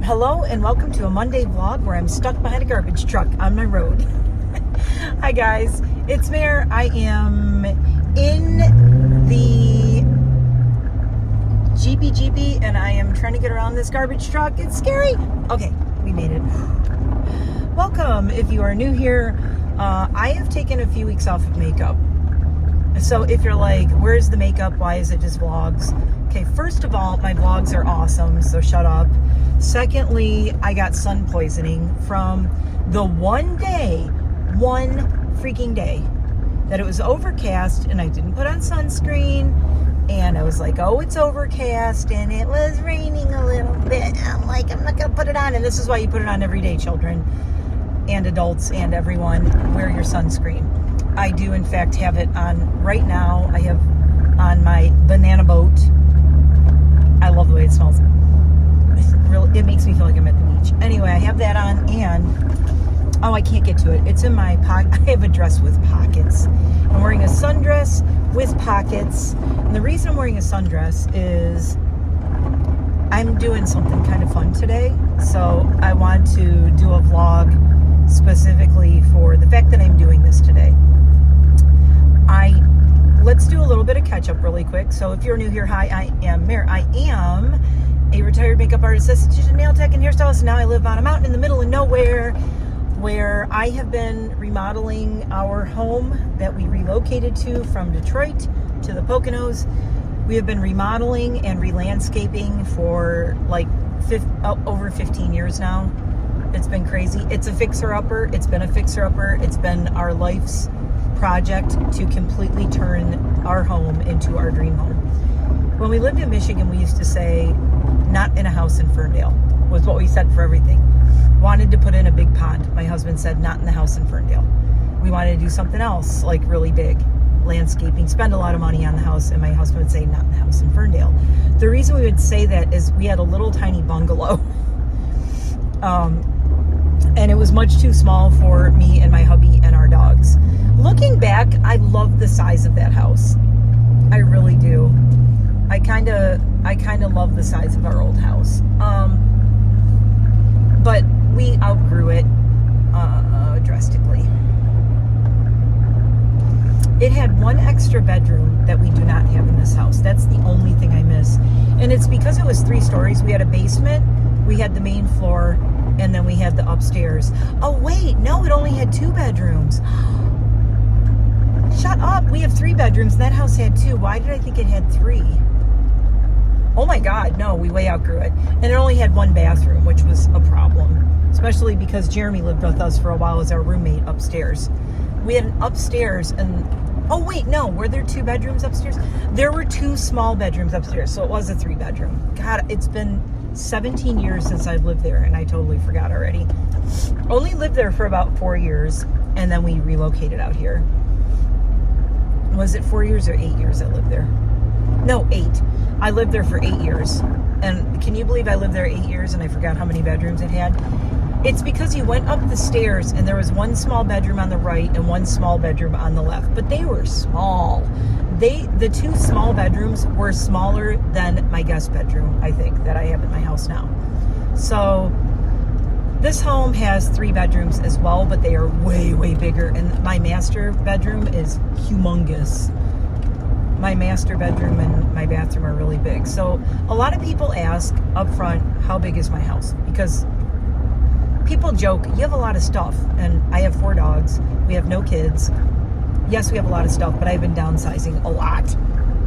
Hello and welcome to a Monday vlog where I'm stuck behind a garbage truck on my road. Hi guys, it's Maura. I am in the Jeepy and I am trying to get around this garbage truck. It's scary. Okay, we made it. Welcome if you are new here. I have taken a few weeks off of makeup. So if you're like, where's the makeup? Why is it just vlogs? Okay, first of all, my vlogs are awesome, so shut up. Secondly, I got sun poisoning from the one freaking day that it was overcast and I didn't put on sunscreen, and I was like, oh, it's overcast and it was raining a little bit. I'm like, I'm not gonna put it on. And this is why you put it on every day, children and adults and everyone. Wear your sunscreen. I do in fact have it on right now. I have on my banana boat. I love the way it smells. It makes me feel like I'm at the beach. Anyway, I have that on, and oh, I can't get to it. It's in my pocket. I have a dress with pockets. I'm wearing a sundress with pockets. And the reason I'm wearing a sundress is I'm doing something kind of fun today. So I want to do a vlog specifically for the fact that I'm doing this today. Let's do a little bit of catch up really quick. So if you're new here, hi, I am Maura. I am a retired makeup artist, esthetician, nail tech, and hairstylist. And now I live on a mountain in the middle of nowhere where I have been remodeling our home that we relocated to from Detroit to the Poconos. We have been remodeling and re-landscaping for like over 15 years now. It's been crazy. It's a fixer-upper. It's been a fixer-upper. It's been our life's project to completely turn our home into our dream home. When we lived in Michigan, we used to say, not in a house in Ferndale, was what we said for everything. Wanted to put in a big pond. My husband said, not in the house in Ferndale. We wanted to do something else, like really big, landscaping, spend a lot of money on the house, and my husband would say, not in the house in Ferndale. The reason we would say that is we had a little tiny bungalow. And it was much too small for me and my hubby and our dogs. Looking back, I love the size of that house. I really do. I kind of love the size of our old house. But we outgrew it drastically. It had one extra bedroom that we do not have in this house. That's the only thing I miss. And it's because it was 3 stories. We had a basement, we had the main floor, and then we had the upstairs. Oh wait, no, it only had 2 bedrooms. Shut up, we have 3 bedrooms. That house had 2. Why did I think it had 3? Oh my God, no, we way outgrew it. And it only had 1 bathroom, which was a problem, especially because Jeremy lived with us for a while as our roommate upstairs. We had an upstairs and, oh wait, no, were there 2 bedrooms upstairs? There were 2 small bedrooms upstairs, so it was a 3 bedroom. God, it's been 17 years since I've lived there and I totally forgot already. Only lived there for about 4 years and then we relocated out here. Was it 4 years or 8 years I lived there? No, 8. I lived there for 8 years. And can you believe I lived there 8 years and I forgot how many bedrooms it had? It's because you went up the stairs and there was 1 small bedroom on the right and 1 small bedroom on the left, but they were small. The 2 small bedrooms were smaller than my guest bedroom, I think, that I have in my house now. So this home has 3 bedrooms as well, but they are way, way bigger. And my master bedroom is humongous. My master bedroom and my bathroom are really big. So a lot of people ask up front, how big is my house? Because people joke, you have a lot of stuff. And I have 4 dogs. We have no kids. Yes, we have a lot of stuff, but I've been downsizing a lot.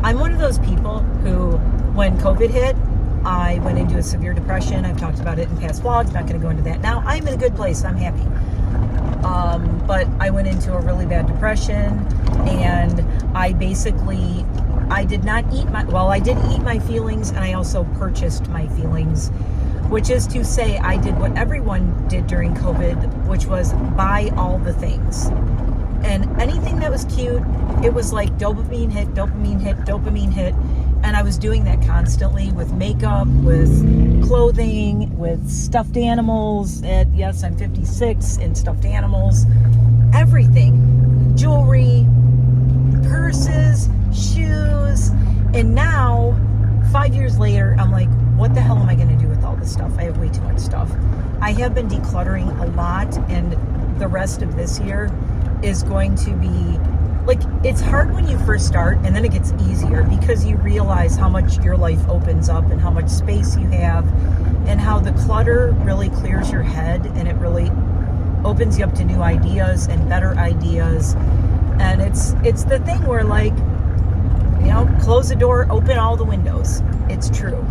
I'm one of those people who, when COVID hit, I went into a severe depression. I've talked about it in past vlogs. Not going to go into that now. I'm in a good place. I'm happy. But I went into a really bad depression, and I did not eat I did eat my feelings, and I also purchased my feelings, which is to say I did what everyone did during COVID, which was buy all the things. And anything that was cute, it was like dopamine hit, dopamine hit, dopamine hit. And I was doing that constantly with makeup, with clothing, with stuffed animals. And yes, I'm 56, and stuffed animals. Everything. Jewelry, purses, shoes. And now, 5 years later, I'm like, what the hell am I going to do with all this stuff. I have way too much stuff. I have been decluttering a lot, and the rest of this year is going to be like, it's hard when you first start, and then it gets easier because you realize how much your life opens up and how much space you have, and how the clutter really clears your head, and it really opens you up to new ideas and better ideas. And it's the thing where, like, you know, close the door, open all the windows. It's true.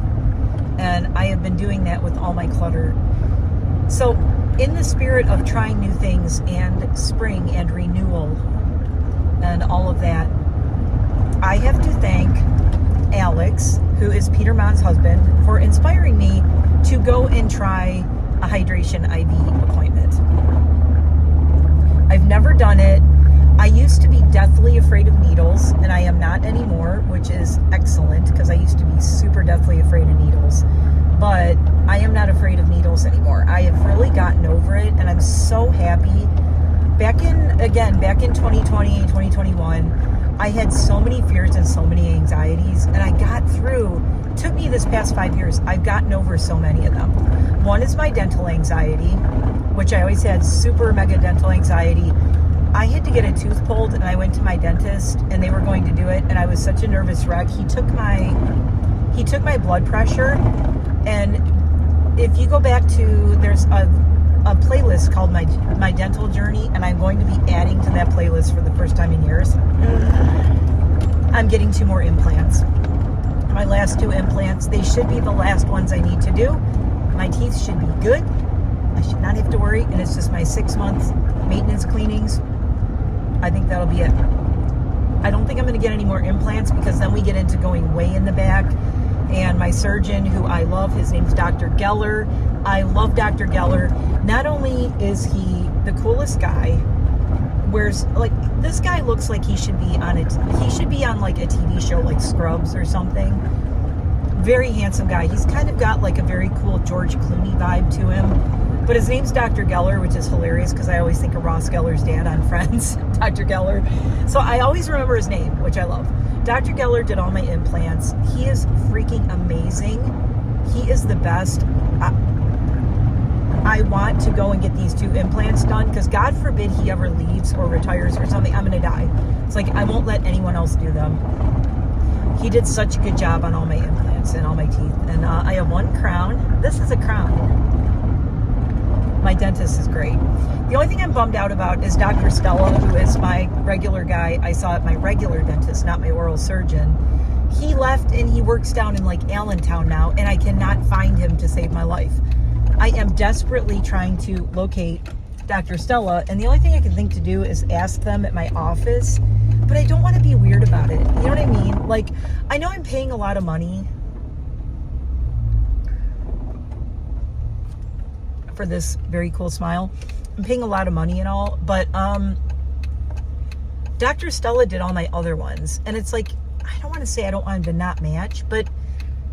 And I have been doing that with all my clutter. So in the spirit of trying new things and spring and renewal and all of that, I have to thank Alex, who is Peter Mon's husband, for inspiring me to go and try a hydration IV appointment. I've never done it. I used to be deathly afraid of needles, and I am not anymore, which is excellent because I used to be super deathly afraid of needles. But I am not afraid of needles anymore. I have really gotten over it, and I'm so happy. Back in 2020, 2021, I had so many fears and so many anxieties, and I got through. It took me this past 5 years. I've gotten over so many of them. One is my dental anxiety, which I always had super mega dental anxiety. I had to get a tooth pulled, and I went to my dentist, and they were going to do it, and I was such a nervous wreck. He took my blood pressure, and if you go back to, there's a playlist called my dental journey, and I'm going to be adding to that playlist for the first time in years. I'm getting 2 more implants. My last 2 implants, they should be the last ones I need to do. My teeth should be good. I should not have to worry, and it's just my 6-month maintenance cleanings. I think that'll be it. I don't think I'm going to get any more implants because then we get into going way in the back. And my surgeon, who I love, his name's Dr. Geller. I love Dr. Geller. Not only is he the coolest guy, where's like, this guy looks like he should be on like a TV show like Scrubs or something. Very handsome guy. He's kind of got like a very cool George Clooney vibe to him. But his name's Dr. Geller, which is hilarious because I always think of Ross Geller's dad on Friends, Dr. Geller. So I always remember his name, which I love. Dr. Geller did all my implants. He is freaking amazing. He is the best. I want to go and get these 2 implants done because God forbid he ever leaves or retires or something, I'm going to die. It's like I won't let anyone else do them. He did such a good job on all my implants and all my teeth. And I have 1 crown. This is a crown. My dentist is great. The only thing I'm bummed out about is Dr. Stella, who is my regular guy I saw at my regular dentist, not my oral surgeon. He left and he works down in like Allentown now, and I cannot find him to save my life. I am desperately trying to locate Dr. Stella, and the only thing I can think to do is ask them at my office, but I don't want to be weird about it. You know what I mean? Like, I know I'm paying a lot of money for this very cool smile. I'm paying a lot of money and all, but Dr. Stella did all my other ones, and it's like, I don't want to say I don't want him to not match, but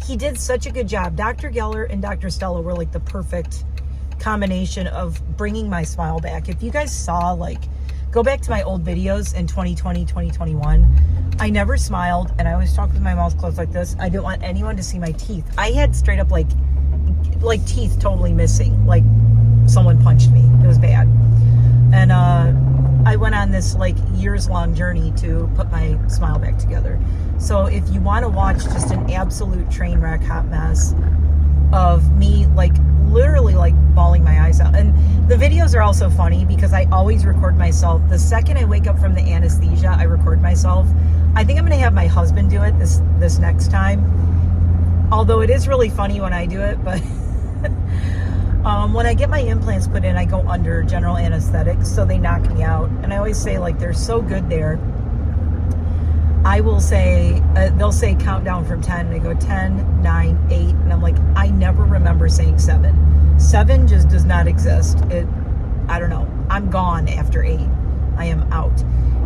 he did such a good job. Dr. Geller and Dr. Stella were like the perfect combination of bringing my smile back. If you guys saw, like, go back to my old videos in 2020, 2021, I never smiled, and I always talked with my mouth closed like this. I didn't want anyone to see my teeth. I had straight up like teeth totally missing, like someone punched me. It was bad. And I went on this like years-long journey to put my smile back together. So if you want to watch just an absolute train wreck hot mess of me, like literally like bawling my eyes out. And the videos are also funny because I always record myself. The second I wake up from the anesthesia, I record myself. I think I'm going to have my husband do it this next time. Although it is really funny when I do it, but when I get my implants put in, I go under general anesthetics, so they knock me out. And I always say, like, they're so good there. I will say, they'll say count down from 10, and I go 10, 9, 8, and I'm like, I never remember saying 7. 7 just does not exist. I don't know. I'm gone after 8. I am out.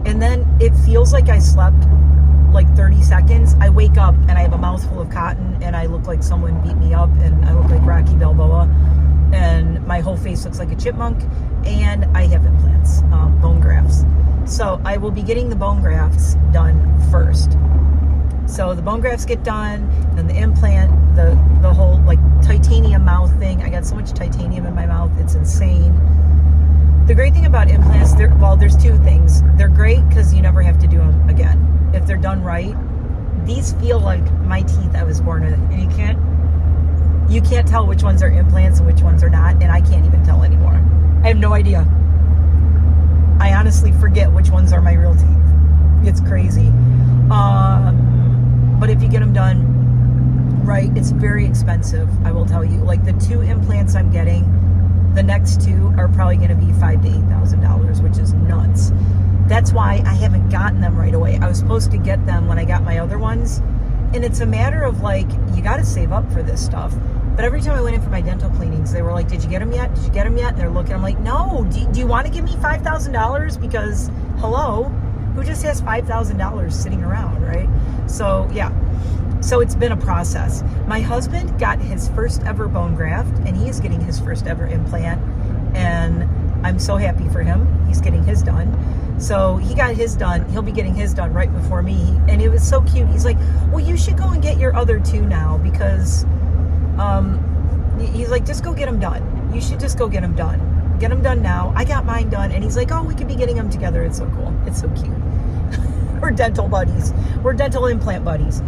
And then it feels like I slept like 30 seconds. I wake up and I have a mouthful of cotton and I look like someone beat me up and I look like Rocky Balboa and my whole face looks like a chipmunk, and I have implants, bone grafts. So I will be getting the bone grafts done first. So the bone grafts get done, then the implant, the whole like titanium mouth thing. I got so much titanium in my mouth, it's insane. The great thing about implants, there's two things. They're great because you never have to do them again. If they're done right, these feel like my teeth I was born with, and you can't tell which ones are implants and which ones are not, and I can't even tell anymore. I have no idea. I honestly forget which ones are my real teeth. It's crazy. But if you get them done right, it's very expensive, I will tell you. Like the 2 implants I'm getting, the next 2 are probably going to be $5,000 to $8,000, which is nuts. That's why I haven't gotten them right away. I was supposed to get them when I got my other ones. And it's a matter of like, you got to save up for this stuff. But every time I went in for my dental cleanings, they were like, did you get them yet? Did you get them yet? And they're looking, I'm like, no, do you want to give me $5,000? Because, hello, who just has $5,000 sitting around, right? So, yeah. So it's been a process. My husband got his first ever bone graft, and he is getting his first ever implant. And I'm so happy for him. He's getting his done. So he got his done. He'll be getting his done right before me. And it was so cute. He's like, well, you should go and get your other 2 now because he's like, just go get them done. You should just go get them done. Get them done now. I got mine done. And he's like, oh, we could be getting them together. It's so cool. It's so cute. We're dental buddies. We're dental implant buddies.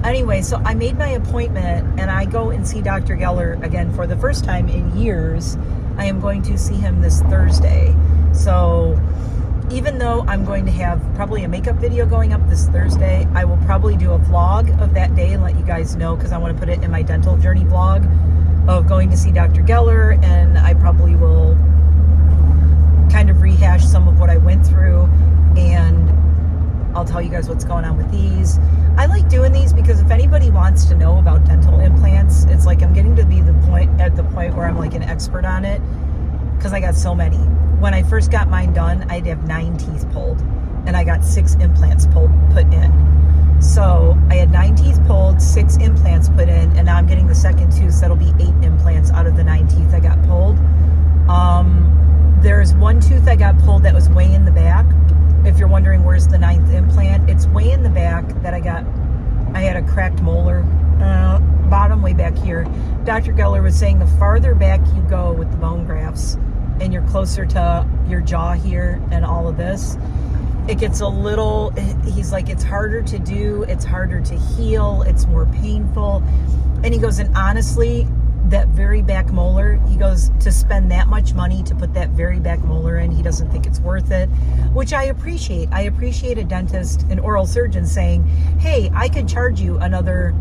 Anyway, so I made my appointment and I go and see Dr. Geller again for the first time in years. I am going to see him this Thursday. So even though I'm going to have probably a makeup video going up this Thursday, I will probably do a vlog of that day and let you guys know because I want to put it in my dental journey vlog of going to see Dr. Geller, and I probably will kind of rehash some of what I went through, and I'll tell you guys what's going on with these. I like doing these because if anybody wants to know about dental implants, it's like I'm getting to be at the point where I'm like an expert on it because I got so many. When I first got mine done, I'd have 9 teeth pulled, and I got 6 implants put in. So I had 9 teeth pulled, 6 implants put in, and now I'm getting the second 2, so that'll be 8 implants out of the 9 teeth I got pulled. There's 1 tooth I got pulled that was way in the back. If you're wondering where's the 9th implant, it's way in the back that I had a cracked molar, bottom way back here. Dr. Geller was saying the farther back you go with the bone grafts and you're closer to your jaw here and all of this, it gets a little, he's like, it's harder to do, it's harder to heal, it's more painful. And he goes, and honestly, that very back molar, he goes, to spend that much money to put that very back molar in, he doesn't think it's worth it, which I appreciate. I appreciate a dentist, an oral surgeon saying, hey, I could charge you another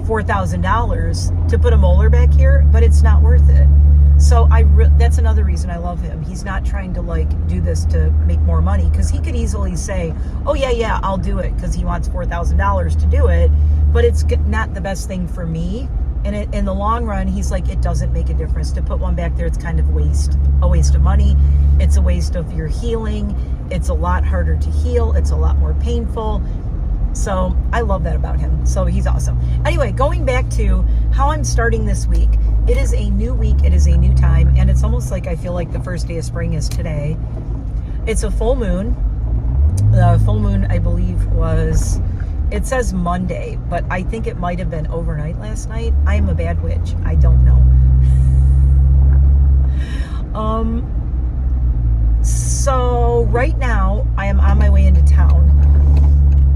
$4,000 to put a molar back here, but it's not worth it. So that's another reason I love him. He's not trying to like do this to make more money, because he could easily say, oh yeah, I'll do it, because he wants $4,000 to do it, but it's not the best thing for me. And in the long run, he's like, it doesn't make a difference. To put one back there, it's kind of a waste of money. It's a waste of your healing. It's a lot harder to heal. It's a lot more painful. So I love that about him. So he's awesome. Anyway, going back to how I'm starting this week. It is a new week. It is a new time. And it's almost like I feel like the first day of spring is today. It's a full moon. The full moon, I believe, was... It says Monday, but I think it might have been overnight last night. I am a bad witch. I don't know. So right now I am on my way into town,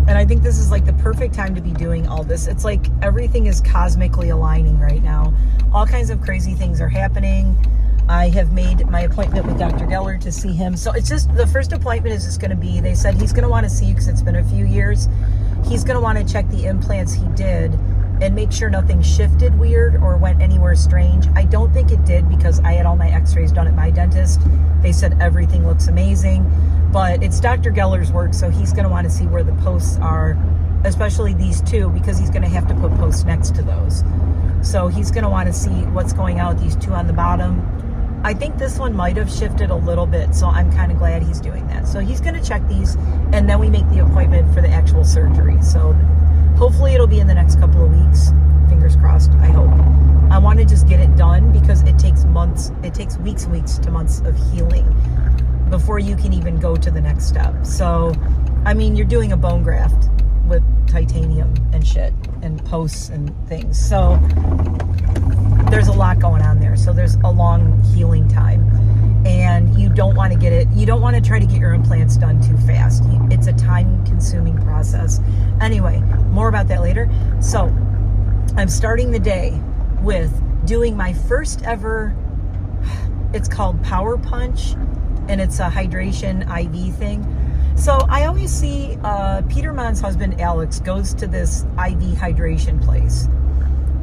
and I think this is like the perfect time to be doing all this. It's like everything is cosmically aligning right now. All kinds of crazy things are happening. I have made my appointment with Dr. Geller to see him. So it's just, the first appointment is just going to be, they said he's going to want to see you because it's been a few years. He's going to want to check the implants he did and make sure nothing shifted weird or went anywhere strange. I don't think it did, because I had all my x-rays done at my dentist. They said everything looks amazing, but it's Dr. Geller's work, so he's going to want to see where the posts are, especially these 2, because he's going to have to put posts next to those. So he's going to want to see what's going on with these 2 on the bottom. I think this one might have shifted a little bit, so I'm kind of glad he's doing that. So he's going to check these, and then we make the appointment for the actual surgery. So hopefully it'll be in the next couple of weeks. Fingers crossed, I hope. I want to just get it done because it takes months. It takes weeks and weeks to months of healing before you can even go to the next step. So, I mean, you're doing a bone graft with titanium and shit and posts and things. So there's a lot going on there. So there's a long healing time. And you don't want to you don't want to try to get your implants done too fast. It's a time-consuming process. Anyway, more about that later. So I'm starting the day with doing my first ever, it's called Power Punch, and it's a hydration IV thing. So I always see Peter Mon's husband, Alex, goes to this IV hydration place.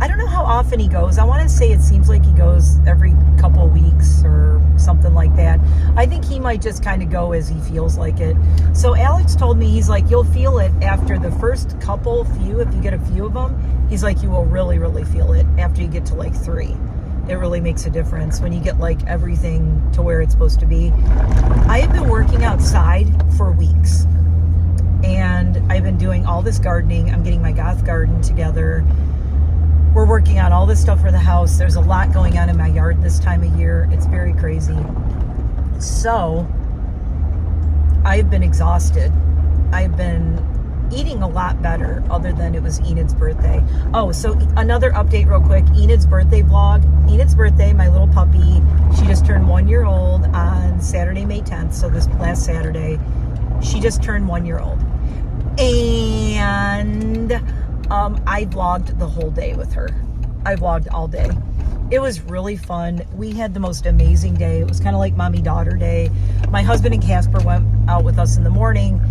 I don't know how often he goes. I want to say it seems like he goes every couple of weeks or something like that. I think he might just kind of go as he feels like it. So Alex told me, he's like, you'll feel it after the first few, if you get a few of them. He's like, you will really, really feel it after you get to like 3. It really makes a difference when you get like everything to where it's supposed to be. I have been working outside for weeks, and I've been doing all this gardening. I'm getting my goth garden together. We're working on all this stuff for the house. There's a lot going on in my yard this time of year. It's very crazy. So I've been exhausted. I've been eating a lot better, other than it was Enid's birthday. Oh, so another update real quick. Enid's birthday vlog. Enid's birthday, my little puppy, she just turned 1 year old on Saturday, May 10th. So this last Saturday, she just turned 1 year old. And I vlogged the whole day with her. I vlogged all day. It was really fun. We had the most amazing day. It was kind of like mommy-daughter day. My husband and Casper went out with us in the morning,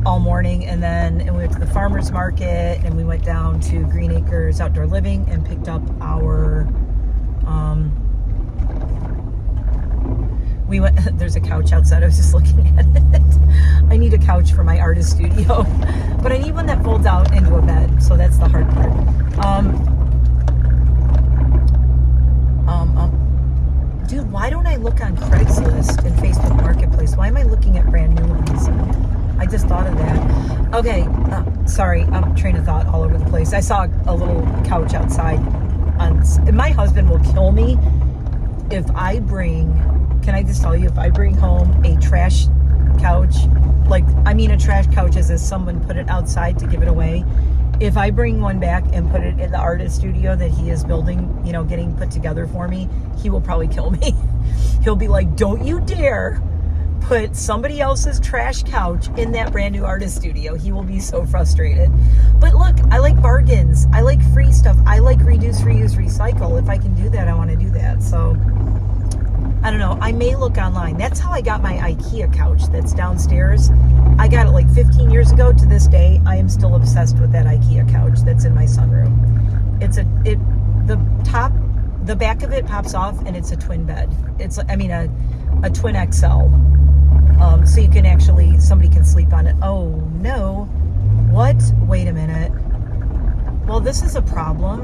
all morning, and we went to the farmer's market, and we went down to Green Acres Outdoor Living and picked up our, there's a couch outside. I was just looking at it. I need a couch for my artist studio, but I need one that folds out into a bed. So that's the hard part. Dude, why don't I look on Craigslist and Facebook Marketplace? Why am I looking at brand new ones? I just thought of that. Okay, sorry, I'm train of thought all over the place. I saw a little couch outside. My husband will kill me if I bring, can I just tell you, if I bring home a trash couch, a trash couch as if someone put it outside to give it away. If I bring one back and put it in the artist studio that he is building, getting put together for me, he will probably kill me. He'll be like, don't you dare put somebody else's trash couch in that brand new artist studio. He will be so frustrated. But look, I like bargains. I like free stuff. I like reduce, reuse, recycle. If I can do that, I want to do that. So I don't know. I may look online. That's how I got my IKEA couch that's downstairs. I got it like 15 years ago. To this day, I am still obsessed with that IKEA couch that's in my sunroom. The back of it pops off, and it's a twin bed. It's, a twin XL. So you can actually, somebody can sleep on it. Oh no. What? Wait a minute. Well, this is a problem.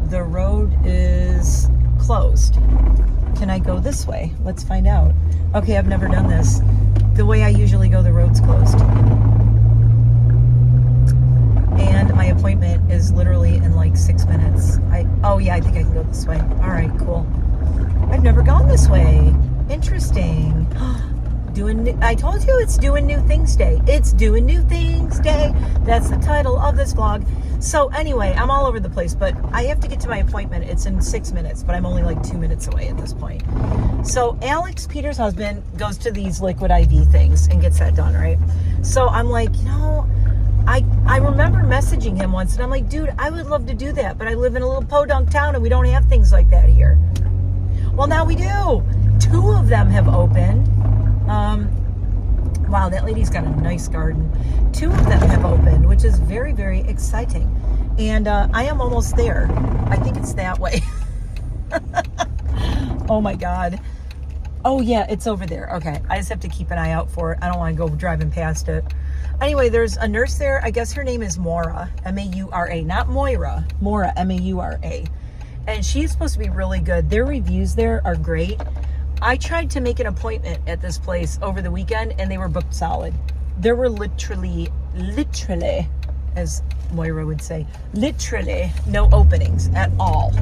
The road is closed. Can I go this way? Let's find out. Okay, I've never done this. The way I usually go, the road's closed. And my appointment is literally in like 6 minutes. I think I can go this way. All right, cool. I've never gone this way. Interesting. I told you it's Doing New Things Day. It's Doing New Things Day. That's the title of this vlog. So anyway, I'm all over the place, but I have to get to my appointment. It's in 6 minutes, but I'm only like 2 minutes away at this point. So Alex, Peter's husband, goes to these liquid IV things and gets that done, right? So I'm like, I remember messaging him once, and I'm like, dude, I would love to do that, but I live in a little podunk town, and we don't have things like that here. Well, now we do. 2 of them have opened. Wow, that lady's got a nice garden. 2 of them have opened, which is very, very exciting. And I am almost there. I think it's that way. Oh my God. Oh yeah, it's over there. Okay, I just have to keep an eye out for it. I don't want to go driving past it. Anyway, there's a nurse there. I guess her name is Maura, M-A-U-R-A, not Moira. Maura, M-A-U-R-A. And she's supposed to be really good. Their reviews there are great. I tried to make an appointment at this place over the weekend, and they were booked solid. There were literally, as Moira would say, literally no openings at all.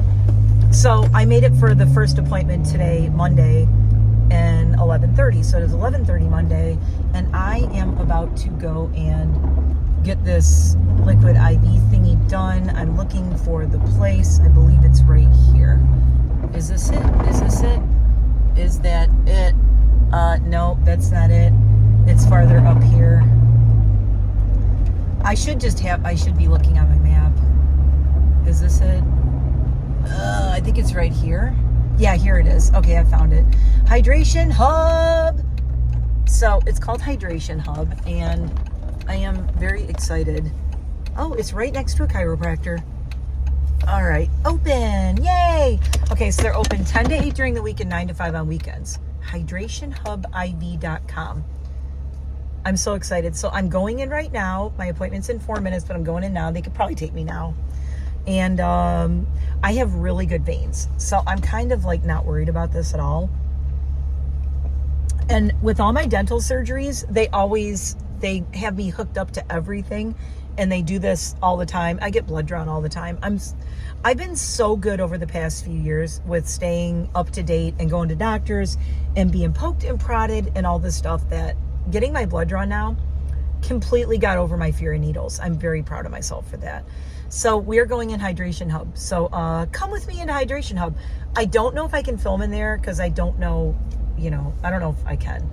So I made it for the first appointment today, Monday, and 11:30. So it is 11:30 Monday, and I am about to go and get this liquid IV thingy done. I'm looking for the place. I believe it's right here. Is this it? Is this it? Is that it? No, that's not it. It's farther up here. I should be looking on my map. Is this it? I think it's right here. Yeah, here it is. Okay, I found it. Hydration Hub. So it's called Hydration Hub, and I am very excited. Oh, it's right next to a chiropractor. All right, open. Yay. Okay, so they're open 10 to 8 during the week and 9 to 5 on weekends. HydrationHubIV.com. I'm so excited. So I'm going in right now. My appointment's in 4 minutes, but I'm going in now. They could probably take me now. And I have really good veins. So I'm kind of like not worried about this at all. And with all my dental surgeries, they have me hooked up to everything. And they do this all the time. I get blood drawn all the time. I've been so good over the past few years with staying up to date and going to doctors and being poked and prodded and all this stuff that getting my blood drawn now completely got over my fear of needles. I'm very proud of myself for that. So we're going in Hydration Hub. So come with me into Hydration Hub. I don't know if I can film in there because I don't know, I don't know if I can.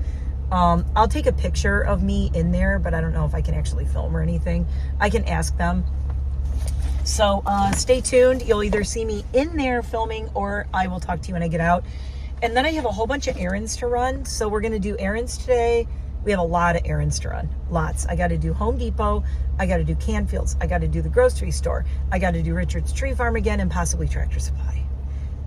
I'll take a picture of me in there, but I don't know if I can actually film or anything. I can ask them. So stay tuned. You'll either see me in there filming or I will talk to you when I get out. And then I have a whole bunch of errands to run. So we're going to do errands today. We have a lot of errands to run. Lots. I got to do Home Depot. I got to do Canfields. I got to do the grocery store. I got to do Richard's Tree Farm again and possibly Tractor Supply.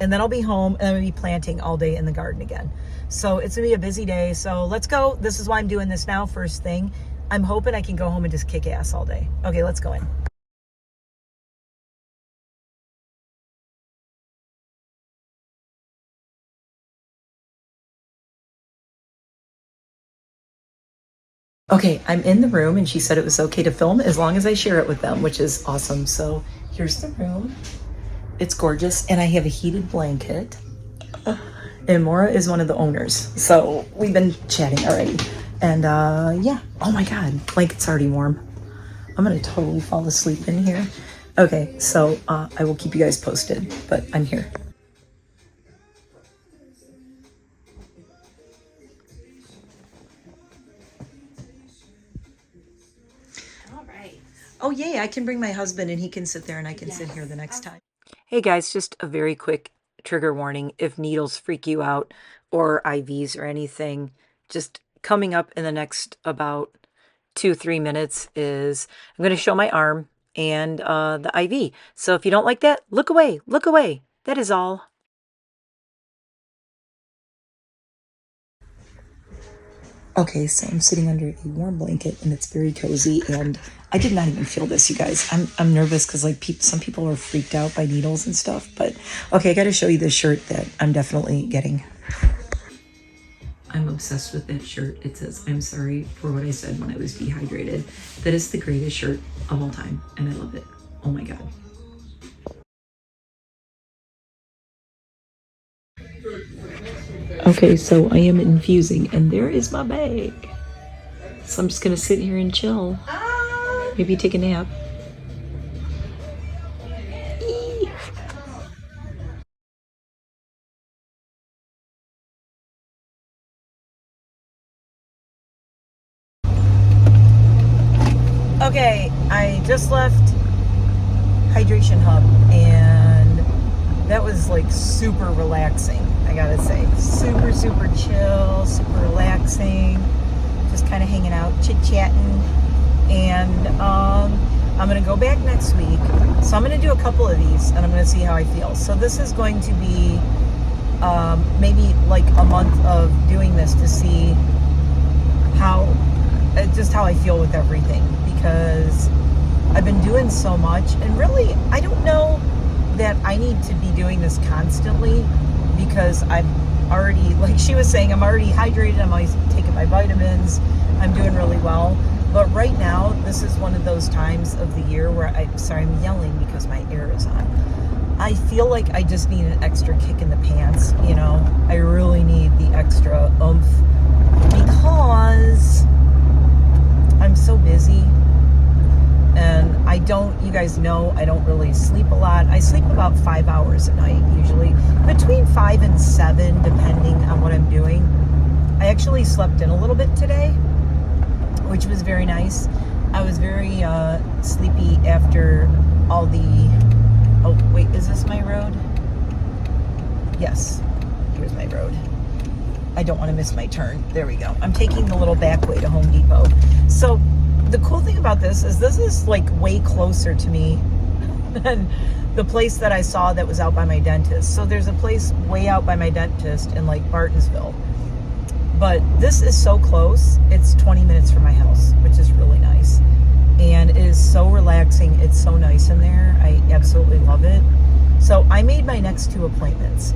And then I'll be home and I'm going to be planting all day in the garden again. So it's going to be a busy day. So let's go. This is why I'm doing this now first thing. I'm hoping I can go home and just kick ass all day. Okay, let's go in. Okay, I'm in the room and she said it was okay to film as long as I share it with them, which is awesome. So here's the room. It's gorgeous and I have a heated blanket. And Maura is one of the owners. So we've been chatting already. And yeah, oh my God, blanket's already warm. I'm gonna totally fall asleep in here. Okay, so I will keep you guys posted, but I'm here. Oh, yay, I can bring my husband and he can sit there and I can sit here the next time. Hey guys, just a very quick trigger warning. If needles freak you out or IVs or anything, just coming up in the next about 2-3 minutes is I'm going to show my arm and the IV. So if you don't like that, look away, look away. That is all. Okay, so I'm sitting under a warm blanket and it's very cozy and I did not even feel this, you guys. I'm nervous because like some people are freaked out by needles and stuff, but okay, I got to show you this shirt that I'm definitely getting. I'm obsessed with that shirt. It says, "I'm sorry for what I said when I was dehydrated." That is the greatest shirt of all time and I love it. Oh my God. Okay, so I am infusing and there is my bag. So I'm just gonna sit here and chill. Maybe take a nap. Okay, I just left Hydration Hub and that was like super relaxing, I gotta say. Super, super chill, super relaxing. Just kind of hanging out, chit-chatting. And I'm gonna go back next week. So I'm gonna do a couple of these and I'm gonna see how I feel. So this is going to be maybe like a month of doing this to see just how I feel with everything, because I've been doing so much and really I don't know that I need to be doing this constantly, because I'm already, like she was saying, I'm already hydrated, I'm always taking my vitamins, I'm doing really well. But right now, this is one of those times of the year where I'm yelling because my air is on. I feel like I just need an extra kick in the pants, you know. I really need the extra oomph because I'm so busy, and you guys know, I don't really sleep a lot. I sleep about 5 hours a night, usually between 5 and 7, depending on what I'm doing. I actually slept in a little bit today, which was very nice. I was very sleepy after all the... Oh, wait, is this my road? Yes, here's my road. I don't want to miss my turn. There we go. I'm taking the little back way to Home Depot. So the cool thing about this is like way closer to me than the place that I saw that was out by my dentist. So there's a place way out by my dentist in like Bartonsville. But this is so close. It's 20 minutes from my house, which is really nice. And it is so relaxing. It's so nice in there. I absolutely love it. So I made my next 2 appointments.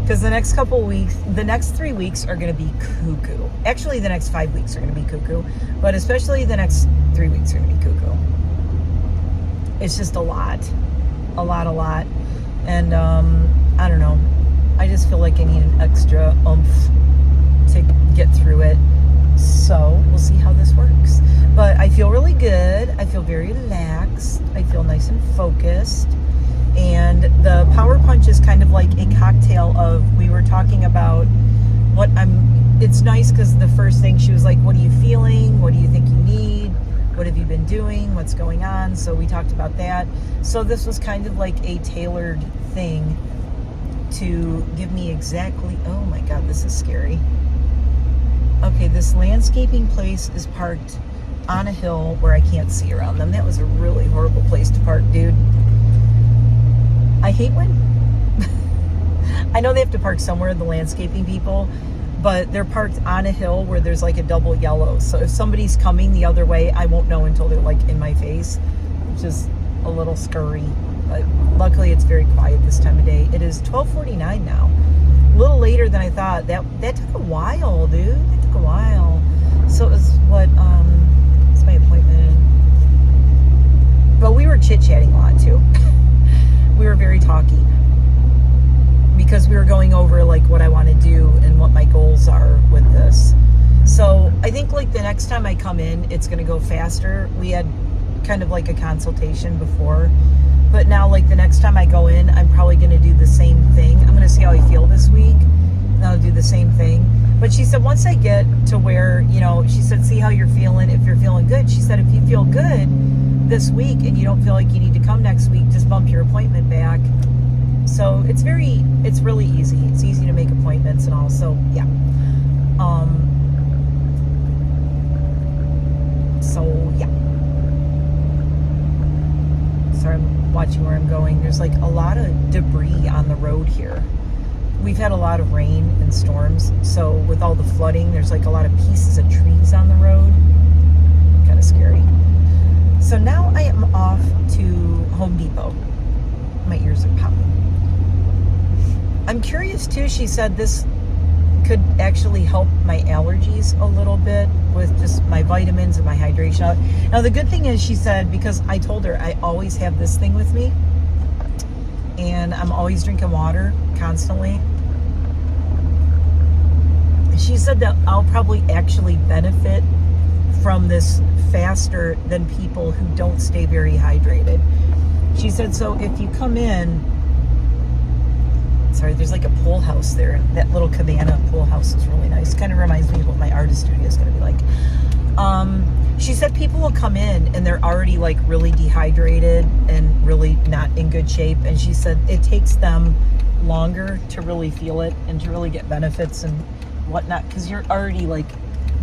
Because the next couple weeks, the next 3 weeks are going to be cuckoo. Actually, the next 5 weeks are going to be cuckoo. But especially the next 3 weeks are going to be cuckoo. It's just a lot. A lot. And I don't know. I just feel like I need an extra oomph to get through it. So we'll see how this works. But I feel really good. I feel very relaxed. I feel nice and focused. And the Power Punch is kind of like a cocktail of, we were talking about what it's nice because the first thing she was like, what are you feeling? What do you think you need? What have you been doing? What's going on? So we talked about that. So this was kind of like a tailored thing to give me exactly, oh my God, this is scary. Okay, this landscaping place is parked on a hill where I can't see around them. That was a really horrible place to park, dude. I hate when... I know they have to park somewhere, the landscaping people, but they're parked on a hill where there's like a double yellow. So if somebody's coming the other way, I won't know until they're like in my face, which is a little scurry. But luckily it's very quiet this time of day. It is 12:49 now. A little later than I thought. That took a while, dude. That took a while. So it was it's my appointment. But we were chit-chatting a lot too. We were very talky because we were going over like what I want to do and what my goals are with this. So I think like the next time I come in, it's going to go faster. We had kind of like a consultation before, but now like the next time I go in, I'm probably going to do the same thing. I'm going to see how I feel this week, and I'll do the same thing. But she said once I get to where, you know, she said, see how you're feeling. If you're feeling good, she said, if you feel good this week and you don't feel like you need to come next week, just bump your appointment back. So it's really easy. It's easy to make appointments and all. So yeah. Sorry, I'm watching where I'm going. There's like a lot of debris on the road here. We've had a lot of rain and storms. So with all the flooding, there's like a lot of pieces of trees on the road. Kind of scary. So now I am off to Home Depot. My ears are popping. I'm curious too, she said this could actually help my allergies a little bit with just my vitamins and my hydration. Now the good thing is, she said, because I told her I always have this thing with me and I'm always drinking water constantly. She said that I'll probably actually benefit from this faster than people who don't stay very hydrated. She said, so if you come in, sorry, there's like a pool house there. That little cabana pool house is really nice. Kind of reminds me of what my artist studio is going to be like. She said people will come in and they're already like really dehydrated and really not in good shape. And she said it takes them longer to really feel it and to really get benefits and whatnot, because you're already like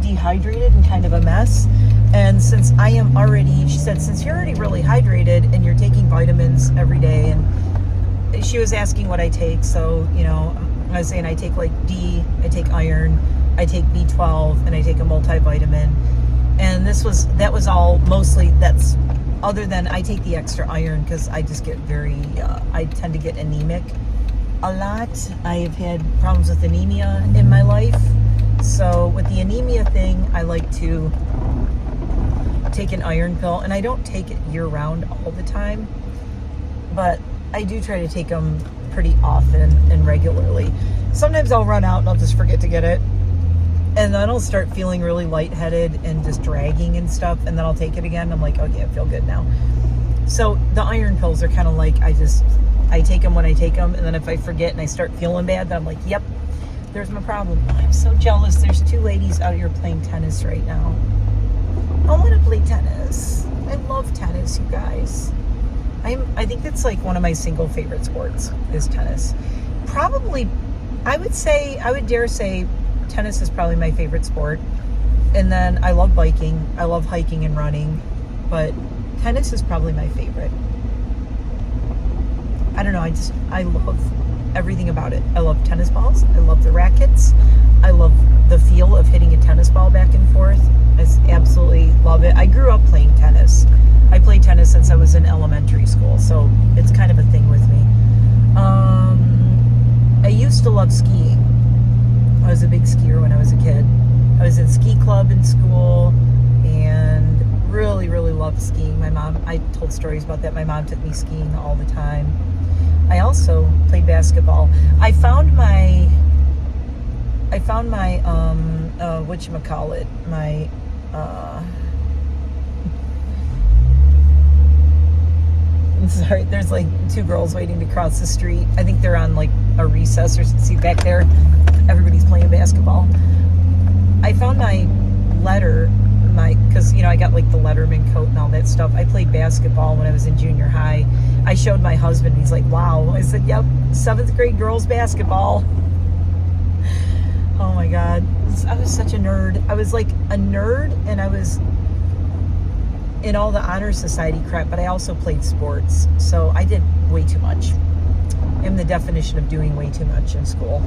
dehydrated and kind of a mess. And since I am already, she said, since you're already really hydrated and you're taking vitamins every day, and she was asking what I take. So, you know, I was saying I take like D, I take iron, I take B12, and I take a multivitamin. And that was all mostly, that's other than I take the extra iron because I just get I tend to get anemic a lot. I have had problems with anemia in my life. So with the anemia thing, I like to take an iron pill, and I don't take it year round all the time, but I do try to take them pretty often and regularly. Sometimes I'll run out and I'll just forget to get it. And then I'll start feeling really lightheaded and just dragging and stuff. And then I'll take it again. I'm like, okay, I feel good now. So the iron pills are kind of like, I take them when I take them. And then if I forget and I start feeling bad, then I'm like, yep, there's my problem. Oh, I'm so jealous. There's 2 ladies out here playing tennis right now. I want to play tennis. I love tennis, you guys. I think that's like one of my single favorite sports is tennis. Probably, I would dare say tennis is probably my favorite sport. And then I love biking. I love hiking and running. But tennis is probably my favorite. I don't know. I love everything about it. I love tennis balls. I love the rackets. I love the feel of hitting a tennis ball back and forth. I absolutely love it. I grew up playing tennis. I played tennis since I was in elementary school, so it's kind of a thing with me. I used to love skiing. I was a big skier when I was a kid. I was in ski club in school and really, really loved skiing. I told stories about that. My mom took me skiing all the time. I also played basketball. I found my whatchamacallit, my I'm sorry, there's like 2 girls waiting to cross the street. I think they're on like a recess or see back there. Everybody's playing basketball. I found my letter, because I got like the Letterman coat and all that stuff. I played basketball when I was in junior high. I showed my husband. He's like, wow. I said, yep, 7th grade girls basketball. Oh my God. I was such a nerd. I was like a nerd, and I was in all the honor society crap, but I also played sports. So I did way too much. I'm the definition of doing way too much in school.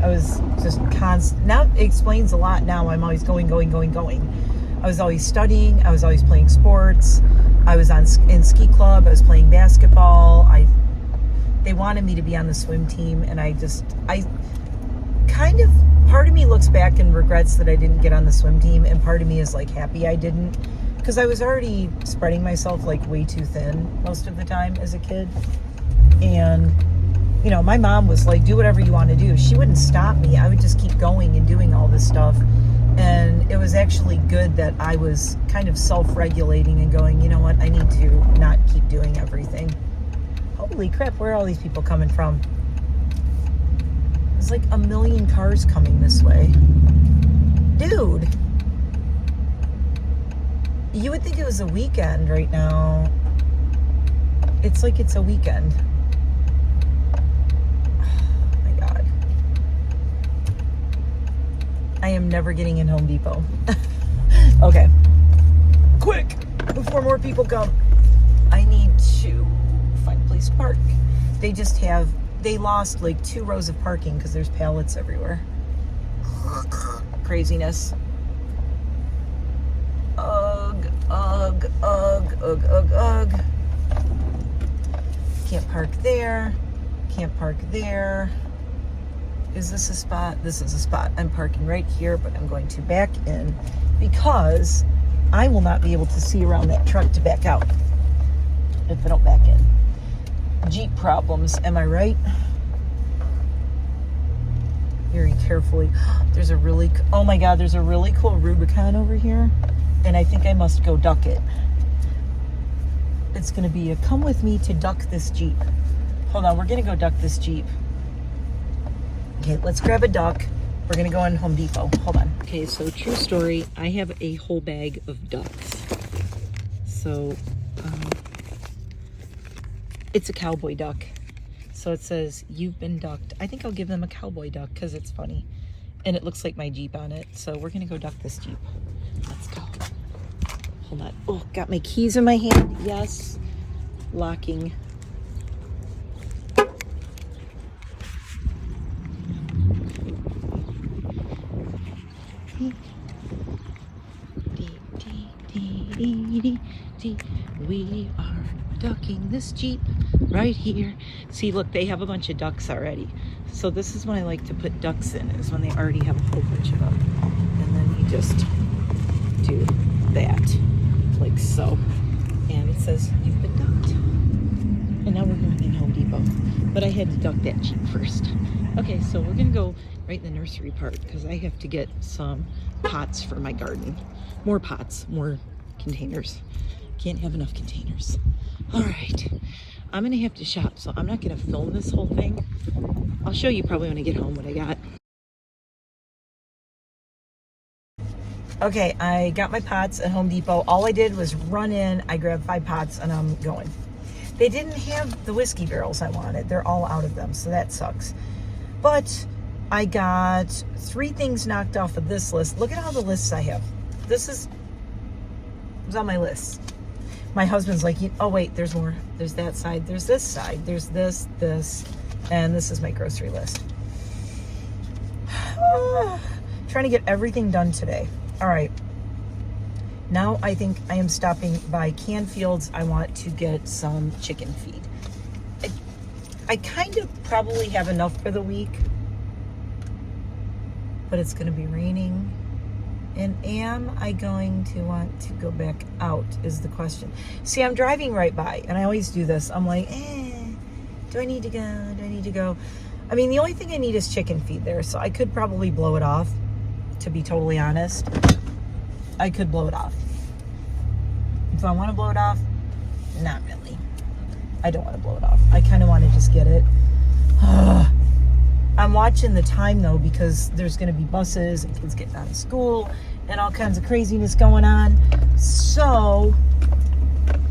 I was just constant. Now it explains a lot. Now I'm always going. I was always studying. I was always playing sports. I was in ski club. I was playing basketball. They wanted me to be on the swim team, and part of me looks back and regrets that I didn't get on the swim team, and part of me is like happy I didn't, because I was already spreading myself like way too thin most of the time as a kid. And my mom was like, do whatever you want to do. She wouldn't stop me. I would just keep going and doing all this stuff. And it was actually good that I was kind of self-regulating and going, you know what, I need to not keep doing everything. Holy crap, where are all these people coming from? There's like a million cars coming this way. Dude. You would think it was a weekend right now. It's like it's a weekend. I am never getting in Home Depot. Okay. Quick! Before more people come. I need to find a place to park. They lost like 2 rows of parking because there's pallets everywhere. Craziness. Ugh. Can't park there. Can't park there. Is this a spot? This is a spot. I'm parking right here, but I'm going to back in because I will not be able to see around that truck to back out if I don't back in. Jeep problems, am I right? Very carefully. Oh my God, there's a really cool Rubicon over here, and I think I must go duck it. It's going to be a come with me to duck this Jeep. Hold on, we're going to go duck this Jeep. Okay, let's grab a duck. We're gonna go in Home Depot. Hold on. Okay, so true story. I have a whole bag of ducks. So, it's a cowboy duck. So it says, you've been ducked. I think I'll give them a cowboy duck because it's funny. And it looks like my Jeep on it. So we're gonna go duck this Jeep. Let's go. Hold on. Oh, got my keys in my hand. Yes. Locking. We are ducking this Jeep right here. See, look, they have a bunch of ducks already. So this is when I like to put ducks in, is when they already have a whole bunch of them. And then you just do that, like so. And it says, you've been ducked. And now we're going in Home Depot. But I had to duck that Jeep first. Okay, so we're gonna go right in the nursery part because I have to get some pots for my garden. More pots, more containers. Can't have enough containers. All right, I'm gonna have to shop, so I'm not gonna film this whole thing. I'll show you probably when I get home what I got. Okay, I got my pots at Home Depot. All I did was run in, I grabbed 5 pots, and I'm going. They didn't have the whiskey barrels I wanted. They're all out of them, so that sucks. But I got 3 things knocked off of this list. Look at all the lists I have. This is on my list. My husband's like, oh wait, there's more. There's that side, there's this side, there's this, and this is my grocery list. Trying to get everything done today. All right. Now I think I am stopping by Canfield's. I want to get some chicken feed. I kind of probably have enough for the week, but it's going to be raining. And am I going to want to go back out is the question. See, I'm driving right by, and I always do this. I'm like, do I need to go? Do I need to go? I mean, the only thing I need is chicken feed there, so I could probably blow it off, to be totally honest. I could blow it off. If I want to blow it off, not really. I don't want to blow it off. I kind of want to just get it. I'm watching the time though, because there's going to be buses and kids getting out of school and all kinds of craziness going on. So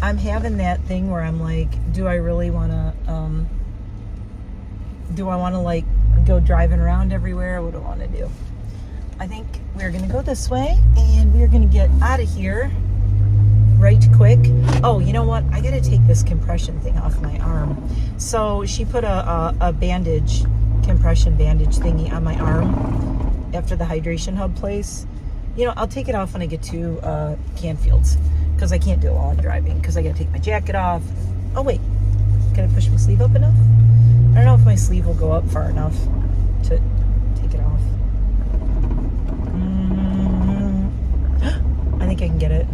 I'm having that thing where I'm like, do I really want to, like go driving around everywhere? What do I want to do? I think we're going to go this way and we're going to get out of here right quick. Oh, you know what? I got to take this compression thing off my arm. So she put a bandage, compression bandage thingy on my arm after the hydration hub place. You know, I'll take it off when I get to Canfield's because I can't do it while I'm driving because I got to take my jacket off. Oh, wait. Can I push my sleeve up enough? I don't know if my sleeve will go up far enough to take it off. I think I can get it.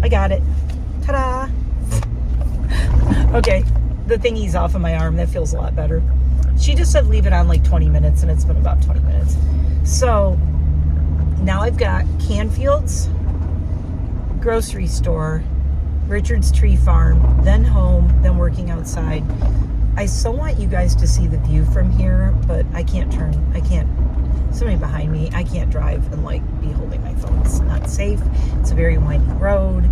I got it. Ta-da! Okay, the thingy's off of my arm. That feels a lot better. She just said leave it on like 20 minutes, and it's been about 20 minutes. So now I've got Canfield's, grocery store, Richard's Tree Farm, then home, then working outside. I so want you guys to see the view from here, but I can't turn. I can't. Somebody behind me. I can't drive and like be holding my phone. It's not safe. It's a very winding road,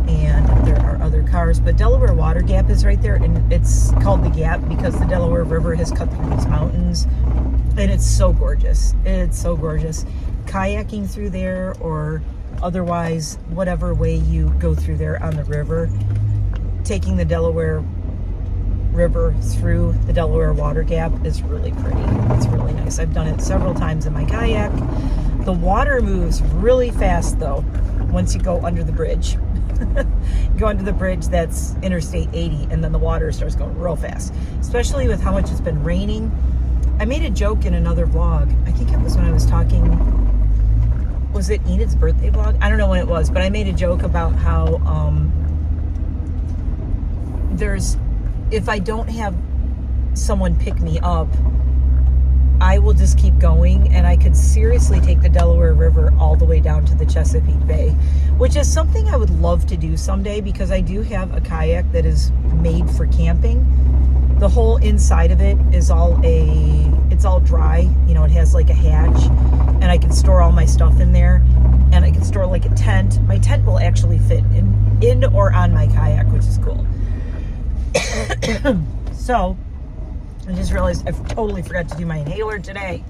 and there are other cars. But Delaware Water Gap is right there, and it's called the Gap because the Delaware River has cut through these mountains, and it's so gorgeous. It's so gorgeous. Kayaking through there, or otherwise, whatever way you go through there on the river, taking the Delaware River through the Delaware Water Gap is really pretty. It's really nice. I've done it several times in my kayak. The water moves really fast though once you go under the bridge. You go under the bridge that's Interstate 80, and then the water starts going real fast, especially with how much it's been raining. I made a joke in another vlog. I think it was when I was talking, was it Enid's birthday vlog? I don't know when it was, but I made a joke about how if I don't have someone pick me up, I will just keep going, and I could seriously take the Delaware River all the way down to the Chesapeake Bay, which is something I would love to do someday because I do have a kayak that is made for camping. The whole inside of it is it's all dry. You know, it has like a hatch, and I can store all my stuff in there, and I can store like a tent. My tent will actually fit in or on my kayak, which is cool. So I just realized I totally forgot to do my inhaler today.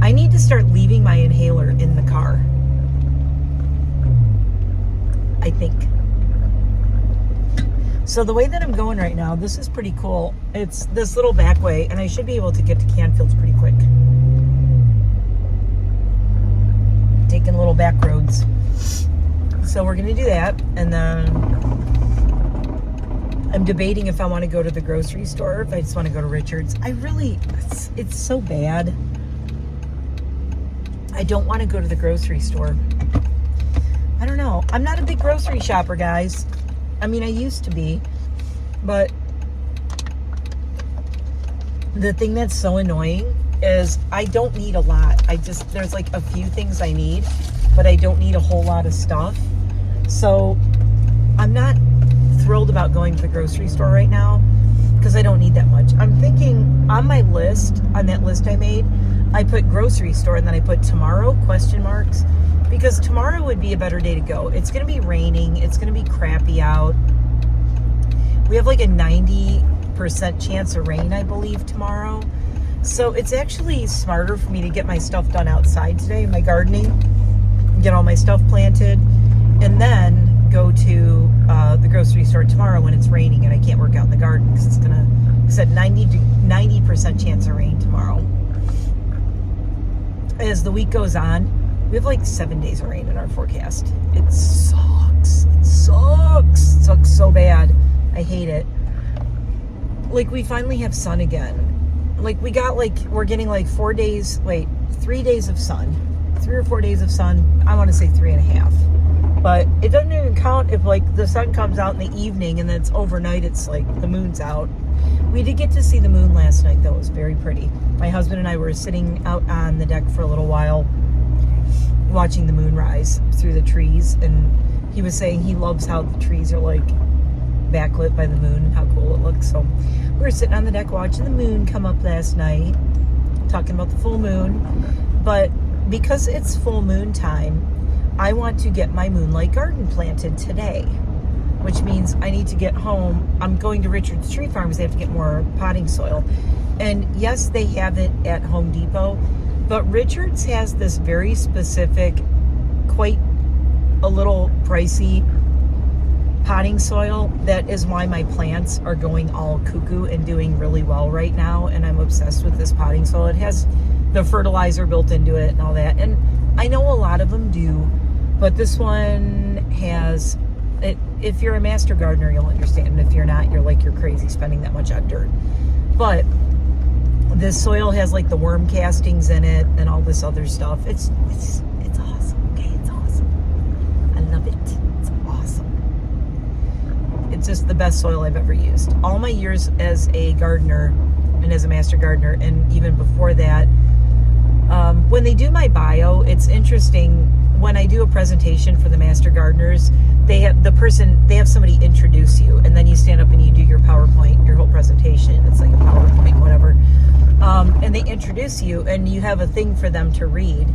I need to start leaving my inhaler in the car, I think. So the way that I'm going right now, this is pretty cool. It's this little back way, and I should be able to get to Canfield's pretty quick. Taking little back roads. So we're going to do that, and then I'm debating if I want to go to the grocery store or if I just want to go to Richard's. It's so bad. I don't want to go to the grocery store I don't know. I'm not a big grocery shopper, guys. I mean, I used to be, but the thing that's so annoying is I don't need a lot. There's like a few things I need, but I don't need a whole lot of stuff. So I'm not thrilled about going to the grocery store right now because I don't need that much. I'm thinking on my list, on that list I made, I put grocery store and then I put tomorrow, question marks, because tomorrow would be a better day to go. It's going to be raining. It's going to be crappy out. We have like a 90% chance of rain, I believe, tomorrow. So it's actually smarter for me to get my stuff done outside today, my gardening, get all my stuff planted, and then go to the grocery store tomorrow when it's raining and I can't work out in the garden because it's gonna, it said 90% chance of rain tomorrow. As the week goes on, we have like 7 days of rain in our forecast. It sucks. It sucks. It sucks so bad. I hate it. Like, we finally have sun again. Like, we're getting like 3 days of sun. 3 or 4 days of sun. I want to say 3.5. But it doesn't even count if like the sun comes out in the evening and then it's overnight, it's like the moon's out. We did get to see the moon last night, though. It was very pretty. My husband and I were sitting out on the deck for a little while watching the moon rise through the trees, and he was saying he loves how the trees are like backlit by the moon and how cool it looks. So we were sitting on the deck watching the moon come up last night, talking about the full moon. But because it's full moon time, I want to get my moonlight garden planted today, which means I need to get home. I'm going to Richard's Tree Farm because they have to get more potting soil. And yes, they have it at Home Depot, but Richard's has this very specific, quite a little pricey potting soil. That is why my plants are going all cuckoo and doing really well right now, and I'm obsessed with this potting soil. It has the fertilizer built into it and all that, and I know a lot of them do, but this one has it. If you're a master gardener, you'll understand, and if you're not, you're crazy spending that much on dirt. But this soil has like the worm castings in it and all this other stuff. It's awesome. Okay, it's awesome. I love it. It's awesome. It's just the best soil I've ever used. All my years as a gardener and as a master gardener, and even before that, when they do my bio, it's interesting. When I do a presentation for the master gardeners, they have somebody introduce you, and then you stand up and you do your PowerPoint, your whole presentation. It's like a PowerPoint, whatever. And they introduce you, and you have a thing for them to read.